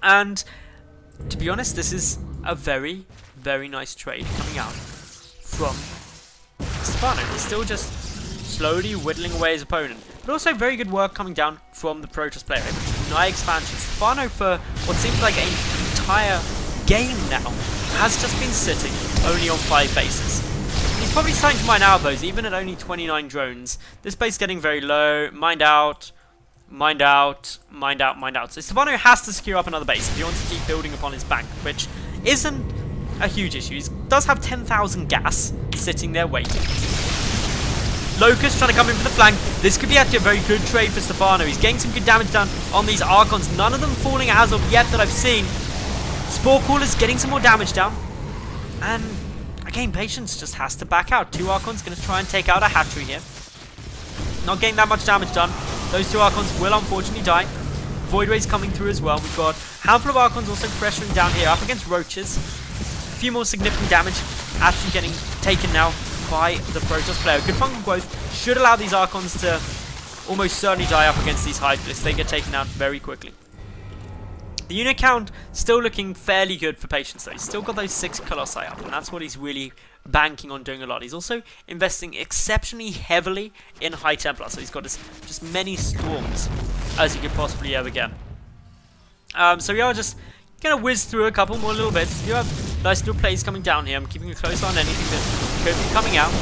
And to be honest, this is a very, very nice trade coming out from Stephano. He's still just slowly whittling away his opponent. But also very good work coming down from the Protoss player. Able to deny expansion. Stephano, for what seems like an entire game now, has just been sitting only on 5 bases. He's probably starting to mine out those, even at only 29 drones. This base getting very low. Mined out, mined out, mined out, mined out. So Stephano has to secure up another base if he wants to keep building upon his bank, which isn't a huge issue. He does have 10,000 gas sitting there waiting. Locust trying to come in for the flank. This could be actually a very good trade for Stephano. He's getting some good damage done on these Archons. None of them falling as of yet that I've seen. Spore Caller's getting some more damage down. And again, Patience just has to back out. 2 Archons going to try and take out a hatchery here. Not getting that much damage done. Those 2 Archons will unfortunately die. Void Rays coming through as well. We've got a handful of Archons also pressuring down here up against Roaches. A few more significant damage actually getting taken now by the Protoss player. Good Fungal Growth should allow these Archons to almost certainly die up against these Hydalists. They get taken out very quickly. The unit count still looking fairly good for Patience though. He's still got those 6 Colossi up, and that's what he's really banking on doing a lot. He's also investing exceptionally heavily in High Templar, so he's got just many Storms as he could possibly ever get. So we are just going to whiz through a couple more little bits. We do have nice little plays coming down here. I'm keeping a close eye on anything that could be coming out.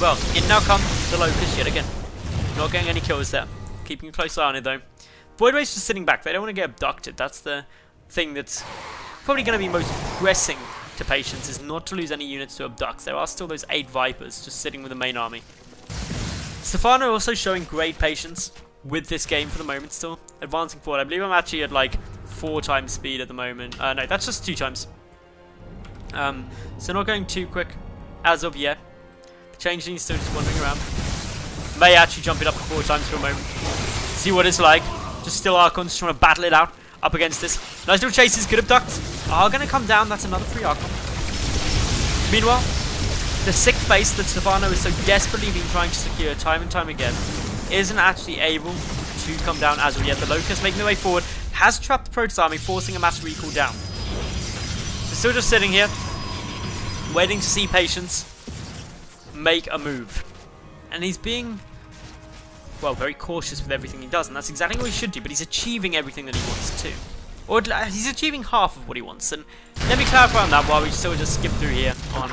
Well, in now come the Locust yet again. Not getting any kills there. Keeping a close eye on it though. Void Rays just sitting back. They don't want to get abducted. That's the thing that's probably going to be most pressing to Patience, is not to lose any units to abducts. There are still those 8 Vipers just sitting with the main army. Stephano also showing great patience with this game for the moment, still advancing forward. I believe I'm actually at like 4 times speed at the moment. No, that's just 2 times. So not going too quick as of yet. The changeling's still just wandering around. May actually jump it up to 4 times for a moment. See what it's like. Just still Archons trying to battle it out up against this. Nice little chases, good abducts. Are going to come down. That's another 3 Archon. Meanwhile, the 6th base that Stephano is so desperately been trying to secure time and time again isn't actually able to come down as of yet. The Locust making their way forward has trapped the Protoss army, forcing a mass recall down. So still just sitting here, waiting to see Patience make a move. And he's being, well, very cautious with everything he does, and that's exactly what he should do, but he's achieving everything that he wants to. Or he's achieving half of what he wants, and let me clarify on that while we still just skip through here on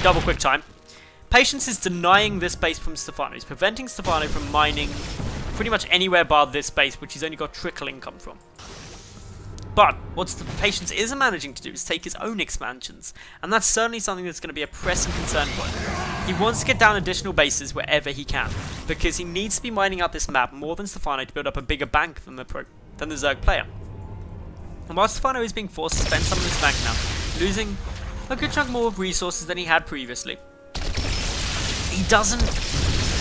double quick time. Patience is denying this base from Stephano. He's preventing Stephano from mining pretty much anywhere bar this base, which he's only got trickle income from. But what the Patience isn't managing to do is take his own expansions, and that's certainly something that's going to be a pressing concern for him. He wants to get down additional bases wherever he can, because he needs to be mining out this map more than Stephano to build up a bigger bank than the Zerg player. And while Stephano is being forced to spend some of his bank now, losing a good chunk more of resources than he had previously, he doesn't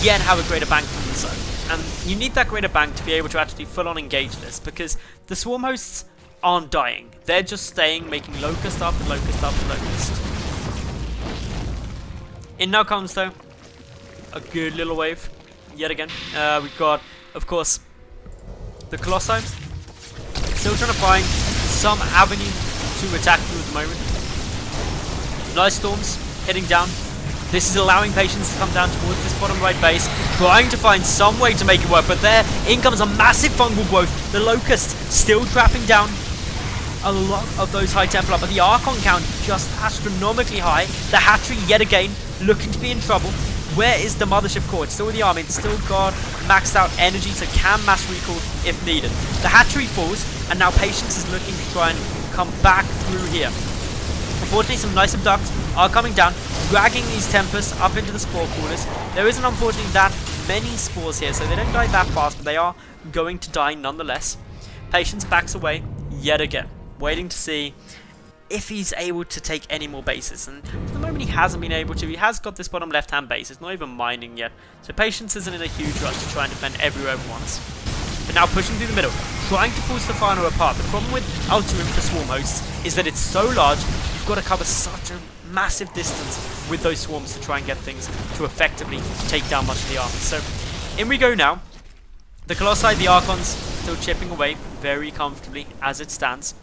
yet have a greater bank from the zone. And you need that greater bank to be able to actually full on engage this, because the swarm hosts aren't dying. They're just staying, making locust after locust after locust. In now comes, though, a good little wave, yet again. We've got, of course, the Colossi. Still trying to find some avenue to attack you at the moment. Nice storms heading down. This is allowing patients to come down towards this bottom right base, trying to find some way to make it work, but there in comes a massive fungal growth. The locust still trapping down a lot of those high Templar, but the Archon count just astronomically high. The Hatchery yet again looking to be in trouble. Where is the Mothership Core? It's still with the army. It's still got maxed out energy, so can mass recall if needed. The Hatchery falls, and now Patience is looking to try and come back through here. Unfortunately, some nice abducts are coming down, dragging these Tempests up into the spore corners. There isn't, unfortunately, that many spores here, so they don't die that fast, but they are going to die nonetheless. Patience backs away yet again, waiting to see if he's able to take any more bases, and for the moment he hasn't been able to. He has got this bottom left hand base, it's not even mining yet, so Patience isn't in a huge rush to try and defend everywhere at once. But now pushing through the middle, trying to pull Stephano apart. The problem with Ultimate for Swarm Hosts is that it's so large, you've got to cover such a massive distance with those swarms to try and get things to effectively take down much of the army. So in we go now. The Colossi, the Archons, still chipping away very comfortably as it stands.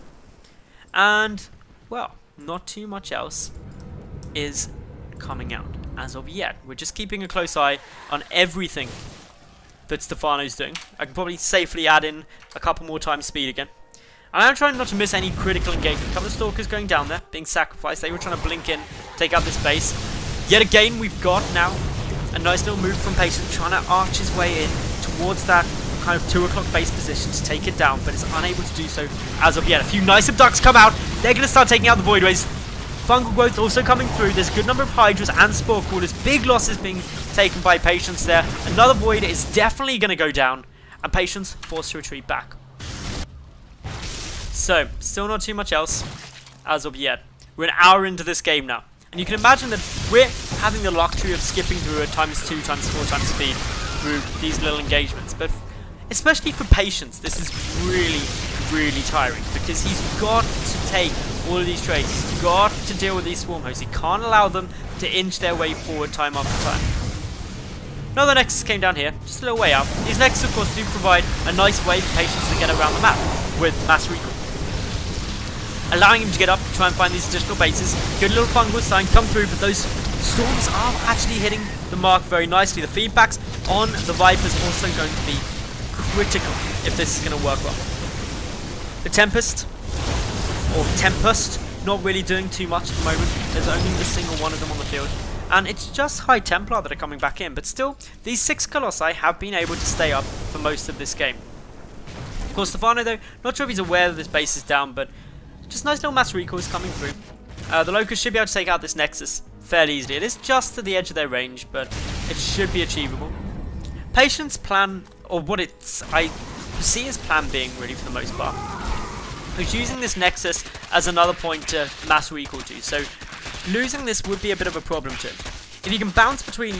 And well, not too much else is coming out as of yet. We're just keeping a close eye on everything that Stephano's doing. I can probably safely add in a couple more times speed again. And I'm trying not to miss any critical engagement. A couple of Stalkers going down there, being sacrificed. They were trying to blink in, take out this base. Yet again, we've got now a nice little move from Patience, trying to arch his way in towards that kind of 2 o'clock base position to take it down, but is unable to do so as of yet. A few nice abducts come out. They're going to start taking out the Voidways. Fungal growth also coming through. There's a good number of Hydras and Spore Crawlers. Big losses being taken by Patience there. Another Void is definitely going to go down, and Patience forced to retreat back. So, still not too much else as of yet. We're an hour into this game now, and you can imagine that we're having the luxury of skipping through at ×2, ×4 times speed through these little engagements, but especially for Patience, this is really tiring, because he's got to take all of these trades. He's got to deal with these swarm hosts. He can't allow them to inch their way forward time after time. Another Nexus came down here, just a little way out. These Nexus, of course, do provide a nice way for Patience to get around the map with mass recall, allowing him to get up, try and find these additional bases. Good little fungal starting to come through, but those storms are actually hitting the mark very nicely. The feedbacks on the Viper's also going to be critical if this is going to work well. The Tempest, or Tempest, not really doing too much at the moment. There's only a single one of them on the field, and it's just High Templar that are coming back in, but still, these 6 Colossi have been able to stay up for most of this game. Of course, Stephano, though, not sure if he's aware that this base is down, but just nice little mass recalls coming through. The Locust should be able to take out this Nexus fairly easily. It is just to the edge of their range, but it should be achievable. Patience plan, or what I see as plan being really for the most part, is using this Nexus as another point to mass recall to. So losing this would be a bit of a problem to him. If you can bounce between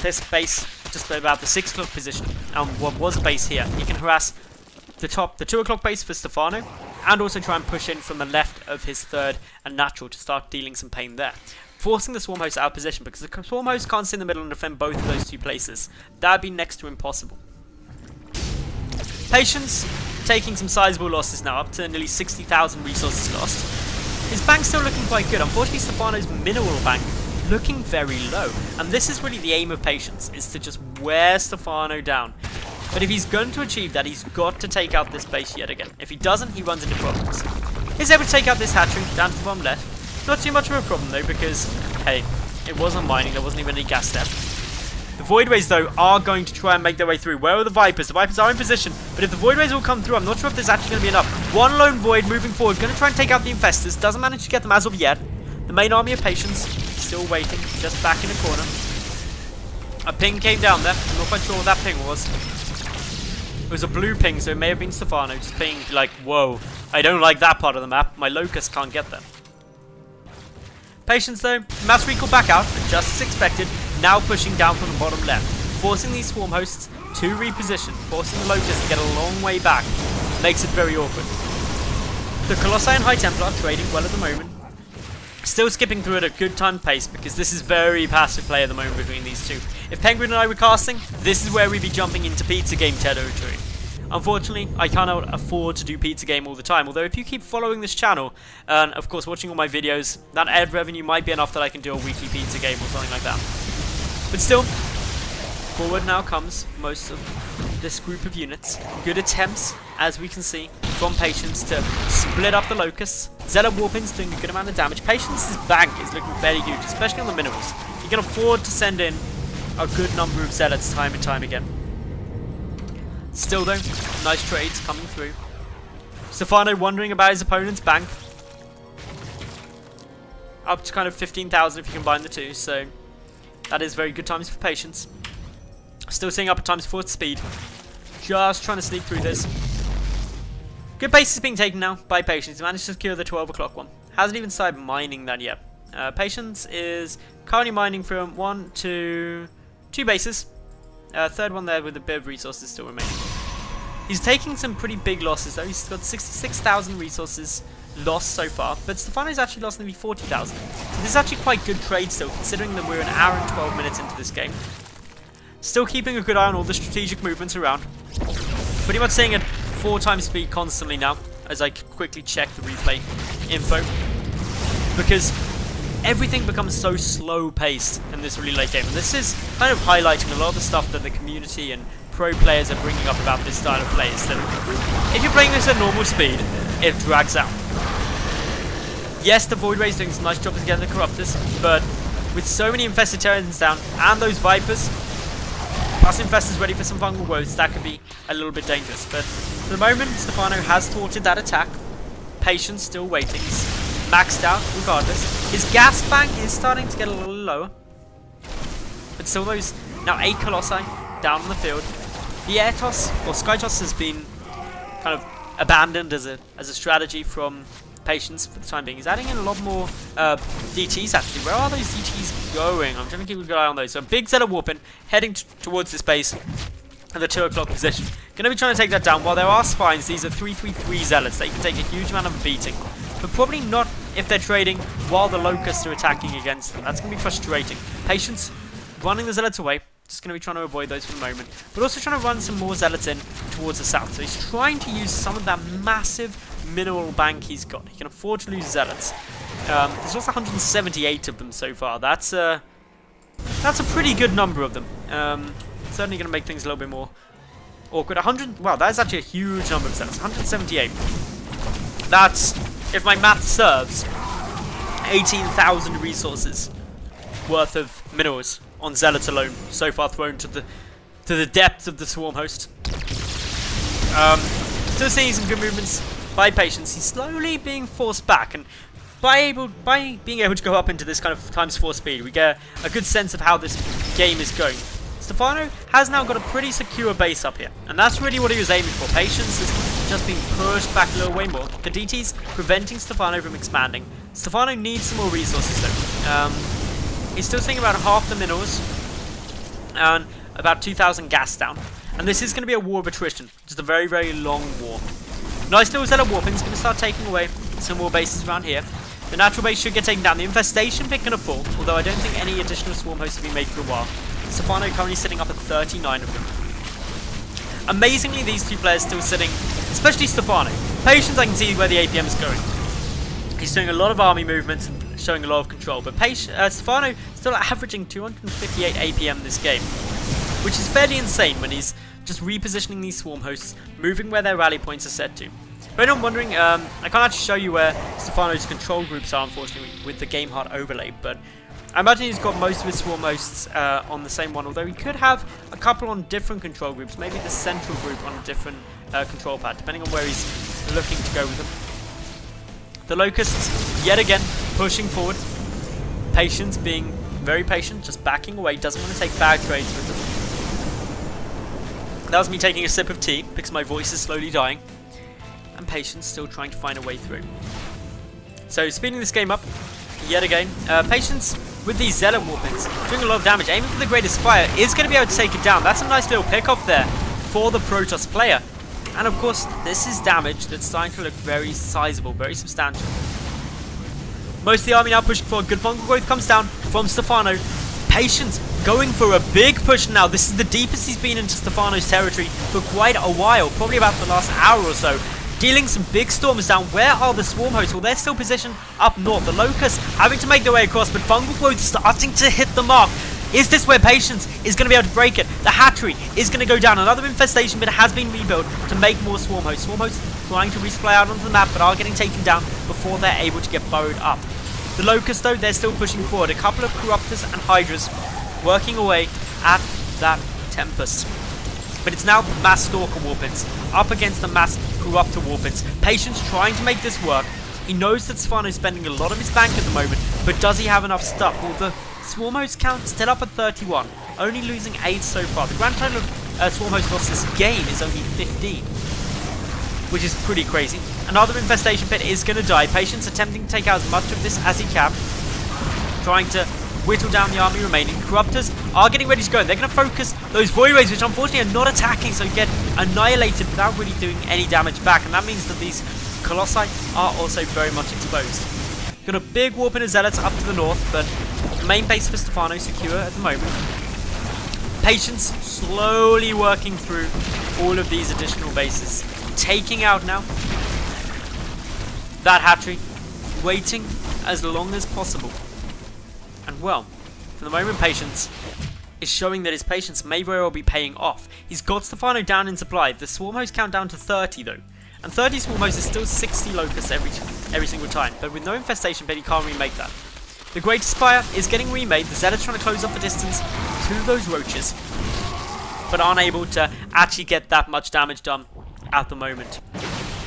this base just about the 6 o'clock position and what was a base here, he can harass the 2 o'clock base for Stephano, and also try and push in from the left of his 3rd and natural to start dealing some pain there, forcing the Swarm Host out of position, because the Swarm Host can't sit in the middle and defend both of those 2 places. That would be next to impossible. Patience taking some sizable losses now, up to nearly 60,000 resources lost. His bank's still looking quite good. Unfortunately, Stephano's mineral bank looking very low, and this is really the aim of Patience, is to just wear Stephano down. But if he's going to achieve that, he's got to take out this base yet again. If he doesn't, he runs into problems. He's able to take out this hatchery down to the bottom left. Not too much of a problem though, because, hey, it wasn't mining, there wasn't even any gas there. The Voidways, though, are going to try and make their way through. Where are the Vipers? The Vipers are in position, but if the Voidways will come through, I'm not sure if there's actually going to be enough. One lone Void moving forward, going to try and take out the Infestors. Doesn't manage to get them as of yet. The main army of Patience still waiting, just back in a corner. A ping came down there. I'm not quite sure what that ping was. It was a blue ping, so it may have been Stephano just pinged like, whoa, I don't like that part of the map. My Locust can't get there. Patience, though, mass recall back out, just as expected, now pushing down from the bottom left. forcing these swarm hosts to reposition, forcing the Locust to get a long way back, makes it very awkward. The Colossi and High Templar are trading well at the moment. Still skipping through at a good time pace because this is very passive play at the moment between these two. If Penguin and I were casting, this is where we'd be jumping into Pizza Game territory. Unfortunately, I cannot afford to do Pizza Game all the time, although if you keep following this channel, and of course watching all my videos, that ad revenue might be enough that I can do a weekly Pizza Game or something like that. But still, forward now comes most of this group of units. Good attempts, as we can see, from Patience to split up the Locusts. Zealot Warpin's doing a good amount of damage. Patience's bank is looking fairly huge, especially on the minerals. You can afford to send in a good number of Zealots time and time again. Still though, nice trades coming through. Stephano wondering about his opponent's bank. Up to kind of 15,000 if you combine the two, so that is very good times for Patience. Still seeing upper times for speed. Just trying to sneak through this. Good base is being taken now by Patience. He managed to secure the 12 o'clock one. Hasn't even started mining that yet. Patience is currently mining from 1 to 2 bases. Third one there with a bit of resources still remaining. He's taking some pretty big losses though. He's got 66,000 resources lost so far, but Stephano's actually lost nearly 40,000. So this is actually quite good trade still, considering that we're an hour and 12 minutes into this game. Still keeping a good eye on all the strategic movements around. Pretty much seeing it 4 times speed constantly now, as I quickly check the replay info. Because everything becomes so slow-paced in this really late game, and this is kind of highlighting a lot of the stuff that the community and pro players are bringing up about this style of play. Is that if you're playing this at normal speed, it drags out. Yes, the Void Ray's doing some nice job against the Corruptors, but with so many Infested Terrans down and those Vipers, plus Infestors ready for some fungal woes, that could be a little bit dangerous. But for the moment, Stephano has thwarted that attack. Patience still waiting. He's maxed out regardless. His gas bank is starting to get a little lower. But still those now 8 Colossi down on the field. The air toss, or sky toss, has been kind of abandoned as a strategy from Patience for the time being. He's adding in a lot more DTs actually. Where are those DTs going? I'm trying to keep a good eye on those. So big Zealot Warpin heading towards this base at the 2 o'clock position. Going to be trying to take that down. While there are spines, these are 3-3-3 Zealots. They can take a huge amount of a beating. But probably not if they're trading while the Locusts are attacking against them. That's going to be frustrating. Patience running the Zealots away. Just going to be trying to avoid those for the moment. But also trying to run some more Zealots in towards the south. So he's trying to use some of that massive mineral bank he's got. He can afford to lose Zealots. There's also 178 of them so far. That's a pretty good number of them. Certainly going to make things a little bit more awkward. 100. Wow, that is actually a huge number of Zealots. 178. That's, if my math serves, 18,000 resources worth of minerals on Zealots alone so far thrown to the depth of the swarm host. Still seeing some good movements by Patience. He's slowly being forced back, and by being able to go up into this kind of ×4 speed, we get a good sense of how this game is going. Stephano has now got a pretty secure base up here, and that's really what he was aiming for. Patience is just being pushed back a little way more. The DT's preventing Stephano from expanding. Stephano needs some more resources though. He's still seeing about half the minerals and about 2,000 gas down. And this is going to be a war of attrition. Just a very, very long war. Nice little Zealot Warpin's going to start taking away some more bases around here. The natural base should get taken down. The infestation pick going to fall, although I don't think any additional swarm hosts have been made for a while. Stephano currently sitting up at 39 of them. Amazingly, these two players still sitting, especially Stephano. Patience, I can see where the APM is going. He's doing a lot of army movements and showing a lot of control, but Stephano still averaging 258 APM this game, which is fairly insane when he's just repositioning these swarm hosts, moving where their rally points are set to. But I'm wondering, I can't actually show you where Stephano's control groups are, unfortunately, with the Game Heart overlay, but I imagine he's got most of his swarm hosts on the same one, although he could have a couple on different control groups, maybe the central group on a different control pad, depending on where he's looking to go with them. The Locusts, yet again, pushing forward. Patience being very patient, just backing away, doesn't want to take bad trades with them. That was me taking a sip of tea, because my voice is slowly dying. And Patience still trying to find a way through. So, speeding this game up, yet again. Patience with these Zealot Warpins, doing a lot of damage. Aiming for the Greatest Spire is going to be able to take it down. That's a nice little pick-off there for the Protoss player. And of course, this is damage that's starting to look very sizable, very substantial. Most of the army now pushing forward. Good fungal growth comes down from Stephano. Patience going for a big push now. This is the deepest he's been into Stephano's territory for quite a while, probably about the last hour or so. Dealing some big storms down. Where are the swarm hosts? Well, they're still positioned up north. The locusts having to make their way across, but fungal growth starting to hit the mark. Is this where Patience is going to be able to break it? The hatchery is going to go down. Another infestation bit has been rebuilt to make more swarm hosts. Swarm hosts trying to resupply out onto the map, but are getting taken down before they're able to get burrowed up. The locusts, though, they're still pushing forward. A couple of corruptors and hydras working away at that Tempest. But it's now the mass Stalker Warpins up against the mass Corruptor Warpins. Patience trying to make this work. He knows that Stephano is spending a lot of his bank at the moment, but does he have enough stuff? Well, the Swarm Host count still up at 31, only losing 8 so far. The grand total of Swarm Host lost this game is only 15, which is pretty crazy. Another infestation pit is going to die. Patience attempting to take out as much of this as he can, trying to whittle down the army remaining. Corruptors are getting ready to go. They're going to focus those Void Rays, which unfortunately are not attacking, so get annihilated without really doing any damage back. And that means that these Colossi are also very much exposed. Got a big warp in of Zealots up to the north, but the main base for Stephano secure at the moment. Patience slowly working through all of these additional bases. Taking out now that hatchery, waiting as long as possible. And well, for the moment, Patience is showing that his patience may very well be paying off. He's got Stephano down in supply. The swarm host count down to 30 though. And 30 swarm hosts is still 60 locusts every single time. But with no infestation pit, he can't remake that. The Great Spire is getting remade. The Zealots trying to close up the distance to those roaches, but aren't able to actually get that much damage done at the moment.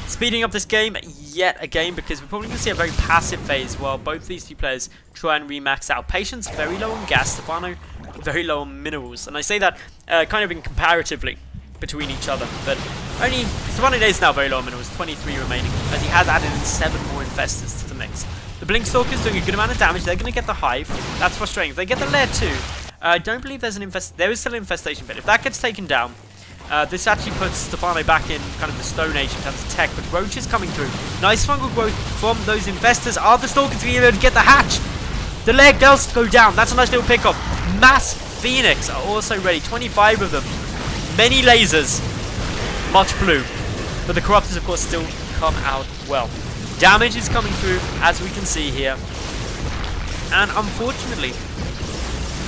Speeding up this game yet again, because we're probably going to see a very passive phase while both these two players try and remax out. Patience very low on gas, Stephano very low on minerals, and I say that kind of in comparatively between each other, but only Stephano is now very low on minerals, 23 remaining, as he has added in 7 more infestors to the mix. The Blink Stalker's doing a good amount of damage. They're going to get the hive. That's frustrating. If they get the lair too, I don't believe there's an there is still an infestation bit. If that gets taken down, this actually puts Stephano back in kind of the Stone Age in terms of tech, but roaches coming through. Nice fungal growth from those infestors. Are the Stalkers going to be able to get the hatch? The leg does go down. That's a nice little pick-off. Mass Phoenix are also ready. 25 of them. Many lasers. Much blue. But the Corruptors, of course, still come out well. Damage is coming through, as we can see here. And unfortunately,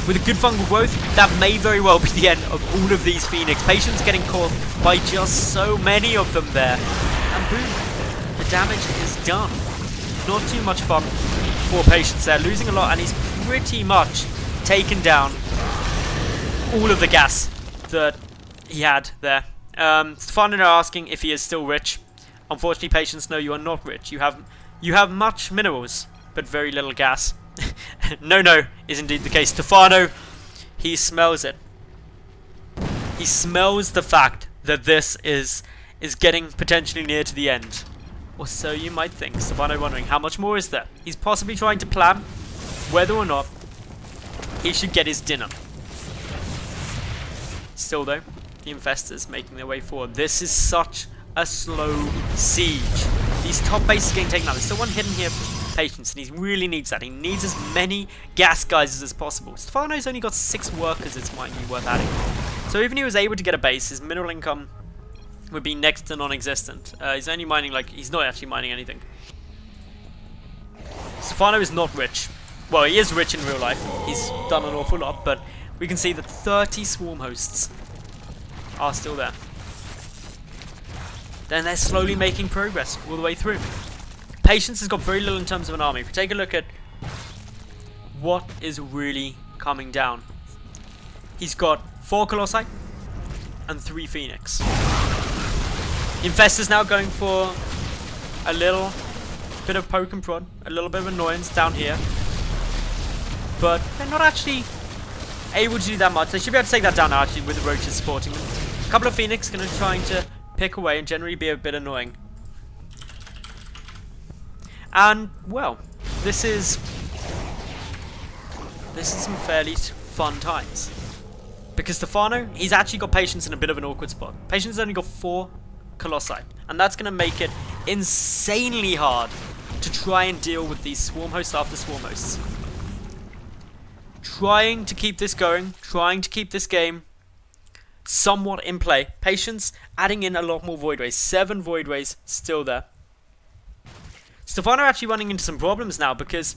with a good fungal growth, that may very well be the end of all of these Phoenix. Patience getting caught by just so many of them there. And boom, the damage is done. Not too much fun for Patience there. Losing a lot, and he's pretty much taken down all of the gas that he had there. Stephano are asking if he is still rich. Unfortunately, Patience, no, you are not rich. You have much minerals, but very little gas. No, is indeed the case. Stephano, he smells it. He smells the fact that this is getting potentially near to the end. Or so you might think. Stephano wondering, how much more is there? He's possibly trying to plan whether or not he should get his dinner. Still though, the infestors making their way forward. This is such a slow siege. These top bases getting taken out. There's still one hidden here for Patience, and he really needs that. He needs as many gas geysers as possible. Stephano's only got 6 workers, it might be worth adding. So even if he was able to get a base, his mineral income would be next to non-existent. He's only mining, like, he's not actually mining anything. Stephano is not rich. Well, he is rich in real life. He's done an awful lot, but we can see that 30 swarm hosts are still there. Then they're slowly making progress all the way through. Patience has got very little in terms of an army. If we take a look at what is really coming down, he's got 4 Colossi and 3 Phoenix. Infestors now going for a little bit of poke and prod, a little bit of annoyance down here, but they're not actually able to do that much. They should be able to take that down now, actually, with the roaches supporting them. A couple of Phoenix going to trying to pick away and generally be a bit annoying. And, well, this is this is some fairly fun times. Because Stephano, he's actually got Patience in a bit of an awkward spot. Patience has only got 4 Colossi, and that's going to make it insanely hard to try and deal with these swarm hosts after swarm hosts. Trying to keep this going, trying to keep this game somewhat in play. Patience adding in a lot more voidways. 7 voidways still there. Stephano actually running into some problems now because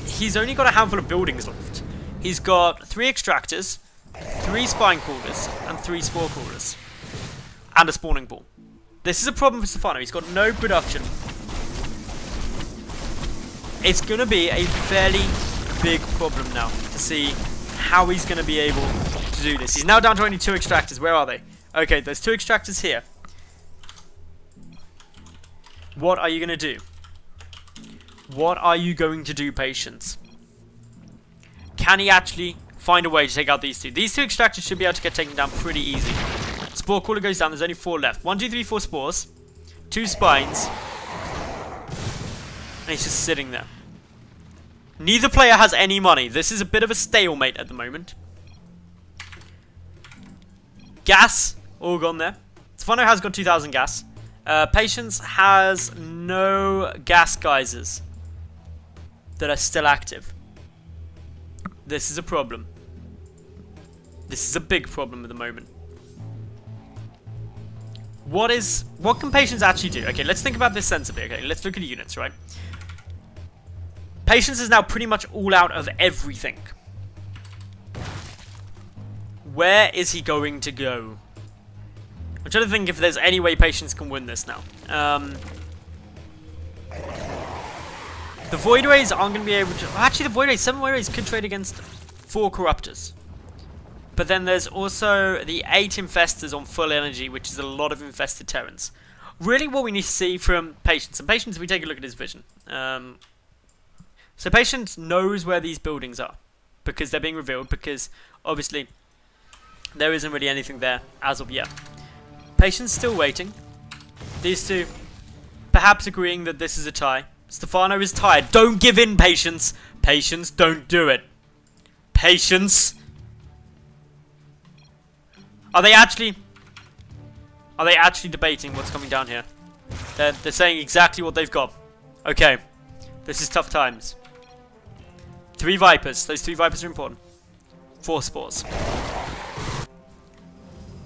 he's only got a handful of buildings left. He's got 3 extractors, 3 spine crawlers, and 3 spore crawlers. And a spawning pool. This is a problem for Stephano. He's got no production. It's going to be a fairly big problem now to see how he's going to be able to do this. He's now down to only 2 extractors. Where are they? Okay, there's 2 extractors here. What are you going to do? What are you going to do, Patience? Can he actually find a way to take out these 2? These 2 extractors should be able to get taken down pretty easy. Spore crawler goes down. There's only 4 left. 1, 2, 3, 4 spores. 2 spines. And he's just sitting there. Neither player has any money. This is a bit of a stalemate at the moment. Gas. All gone there. Stephano has got 2,000 gas. Patience has no gas geysers that are still active. This is a problem. This is a big problem at the moment. What can Patience actually do? Okay, let's think about this sensibly. Okay, let's look at the units, right? Patience is now pretty much all out of everything. Where is he going to go? I'm trying to think if there's any way Patience can win this now. The Voidways aren't going to be able to... Actually, the Voidways, 7 Voidways could trade against 4 Corruptors. But then there's also the 8 Infestors on full energy, which is a lot of infested Terrans. Really what we need to see from Patience. And Patience, if we take a look at his vision. So Patience knows where these buildings are. Because they're being revealed. Because, obviously, there isn't really anything there as of yet. Patience still waiting. These 2 perhaps agreeing that this is a tie. Stephano is tired. Don't give in, Patience. Patience, don't do it. Patience. Are they actually debating what's coming down here? They're saying exactly what they've got. Okay. This is tough times. 3 Vipers. Those 3 Vipers are important. 4 spores.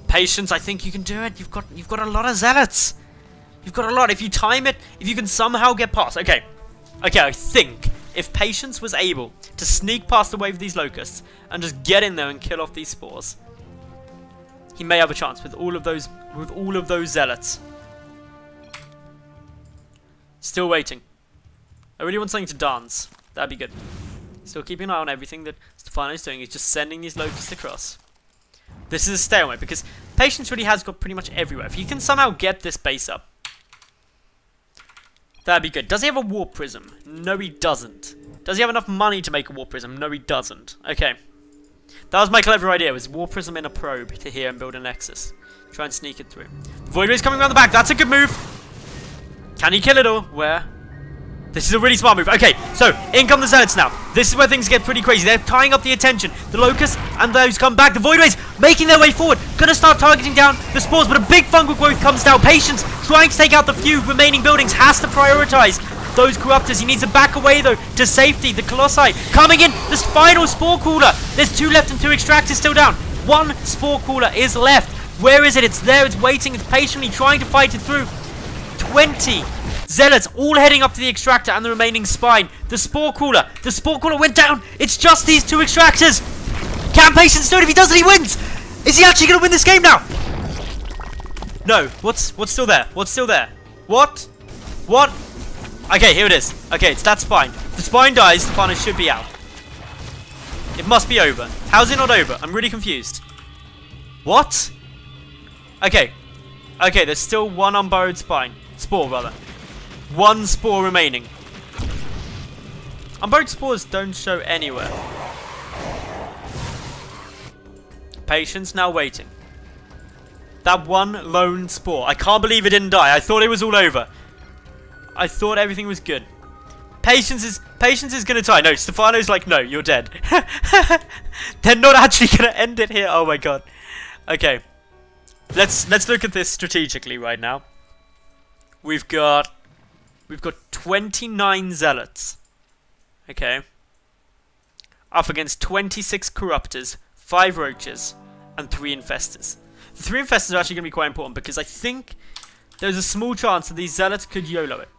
Patience, I think you can do it. You've got a lot of zealots. You've got a lot. If you time it, if you can somehow get past. Okay. Okay, I think if Patience was able to sneak past the wave of these locusts and just get in there and kill off these spores, he may have a chance with all of those zealots. Still waiting. I really want something to dance. That'd be good. Still keeping an eye on everything that Stephano's doing. He's just sending these locusts across. This is a stalemate because Patience really has got pretty much everywhere. If he can somehow get this base up, that'd be good. Does he have a warp prism? No, he doesn't. Does he have enough money to make a warp prism? No, he doesn't. Okay. That was my clever idea, was warp prism in a probe to here and build a nexus. Try and sneak it through. Voidway's coming around the back. That's a good move. Can he kill it all? Where? This is a really smart move. Okay, so in come the zealots now. This is where things get pretty crazy. They're tying up the attention. The locusts and those come back. The voidways making their way forward. Gonna start targeting down the spores, but a big fungal growth comes down. Patience trying to take out the few remaining buildings. Has to prioritize those corruptors. He needs to back away though to safety. The colossi coming in. This final spore crawler. There's 2 left and 2 extractors still down. 1 spore crawler is left. Where is it? It's there. It's waiting. It's patiently trying to fight it through. 20 zealots all heading up to the extractor and the remaining spine. The spore crawler went down. It's just these 2 extractors. Can Patience do it? If he does it, he wins. Is he actually going to win this game now? No. What's still there? What's still there? What? Okay, here it is. Okay, it's that spine. If the spine dies, Stephano should be out. It must be over. How's it not over? I'm really confused. What? Okay. Okay, there's still 1 unburrowed spine. Spore, rather. 1 spore remaining. Unburrowed spores don't show anywhere. Patience now waiting. That 1 lone spore. I can't believe it didn't die. I thought it was all over. I thought everything was good. Patience is gonna die. No, Stephano's like, no, you're dead. They're not actually gonna end it here. Oh my god. Okay. Let's look at this strategically right now. We've got 29 zealots. Okay. Up against 26 corruptors, 5 roaches, and 3 infestors. The 3 infestors are actually going to be quite important because I think there's a small chance that these zealots could YOLO it.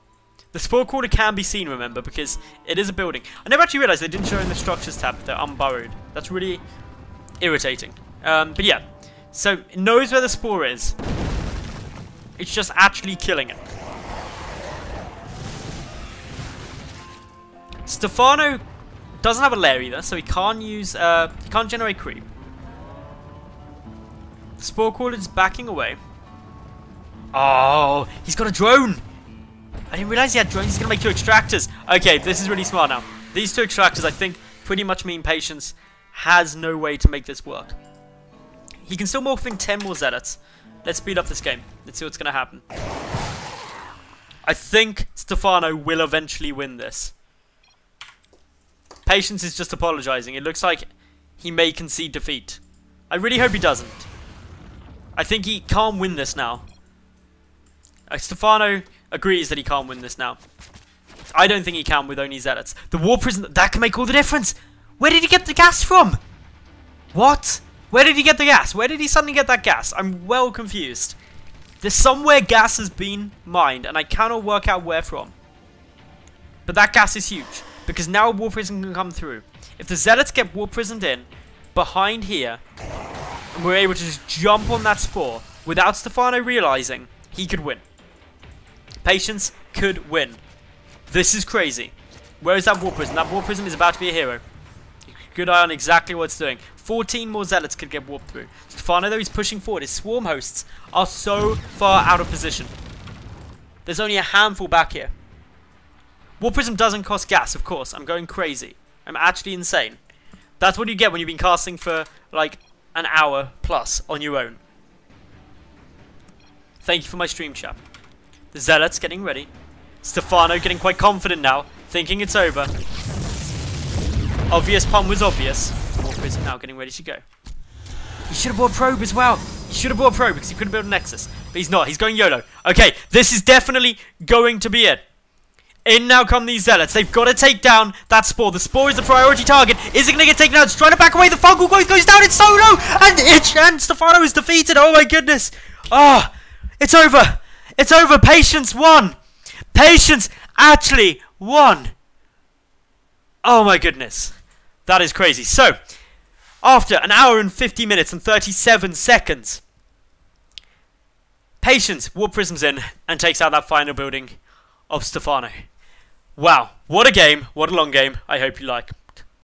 The spore crawler can be seen, remember, because it is a building. I never actually realised they didn't show in the structures tab that they're unburrowed. That's really irritating. But yeah, so it knows where the spore is. It's just actually killing it. Stephano doesn't have a lair either, so he can't use, he can't generate creep. The spore crawler is backing away. Oh, he's got a drone! I didn't realize he had drones. He's gonna make 2 extractors. Okay, this is really smart now. These 2 extractors, I think, pretty much mean Patience has no way to make this work. He can still morph in 10 more zealots. Let's speed up this game. Let's see what's gonna happen. I think Stephano will eventually win this. Patience is just apologizing. It looks like he may concede defeat. I really hope he doesn't. I think he can't win this now. Stephano agrees that he can't win this now. I don't think he can with only zealots. The war prison, that can make all the difference. Where did he get the gas from? What? Where did he get the gas? Where did he suddenly get that gas? I'm well confused. There's somewhere gas has been mined, and I cannot work out where from. But that gas is huge, because now a war prison can come through. If the zealots get war prisoned in, behind here, and we're able to just jump on that spore, without Stephano realizing, he could win. Patience could win. This is crazy. Where is that war prison? That war prison is about to be a hero. Good eye on exactly what it's doing. 14 more zealots could get warped through. Stephano, though, he's pushing forward. His swarm hosts are so far out of position. There's only a handful back here. War prism doesn't cost gas, of course. I'm going crazy. I'm actually insane. That's what you get when you've been casting for, like, an hour plus on your own. Thank you for my stream chat. The zealots getting ready. Stephano getting quite confident now, thinking it's over. Obvious pun was obvious. War prison now getting ready to go. He should have bought a probe as well. He should have bought a probe because he couldn't build a nexus. But he's not. He's going YOLO. Okay, this is definitely going to be it. In now come these zealots. They've got to take down that spore. The spore is the priority target. Is it going to get taken out? It's trying to back away. The fungal growth goes down. It's so low. And Stephano is defeated. Oh my goodness. Ah, it's over. It's over. Patience won. Patience actually won. Oh my goodness. That is crazy. So, after an hour and 50 minutes and 37 seconds, Patience warp prisms in and takes out that final building of Stephano. Wow, what a game, what a long game. I hope you like.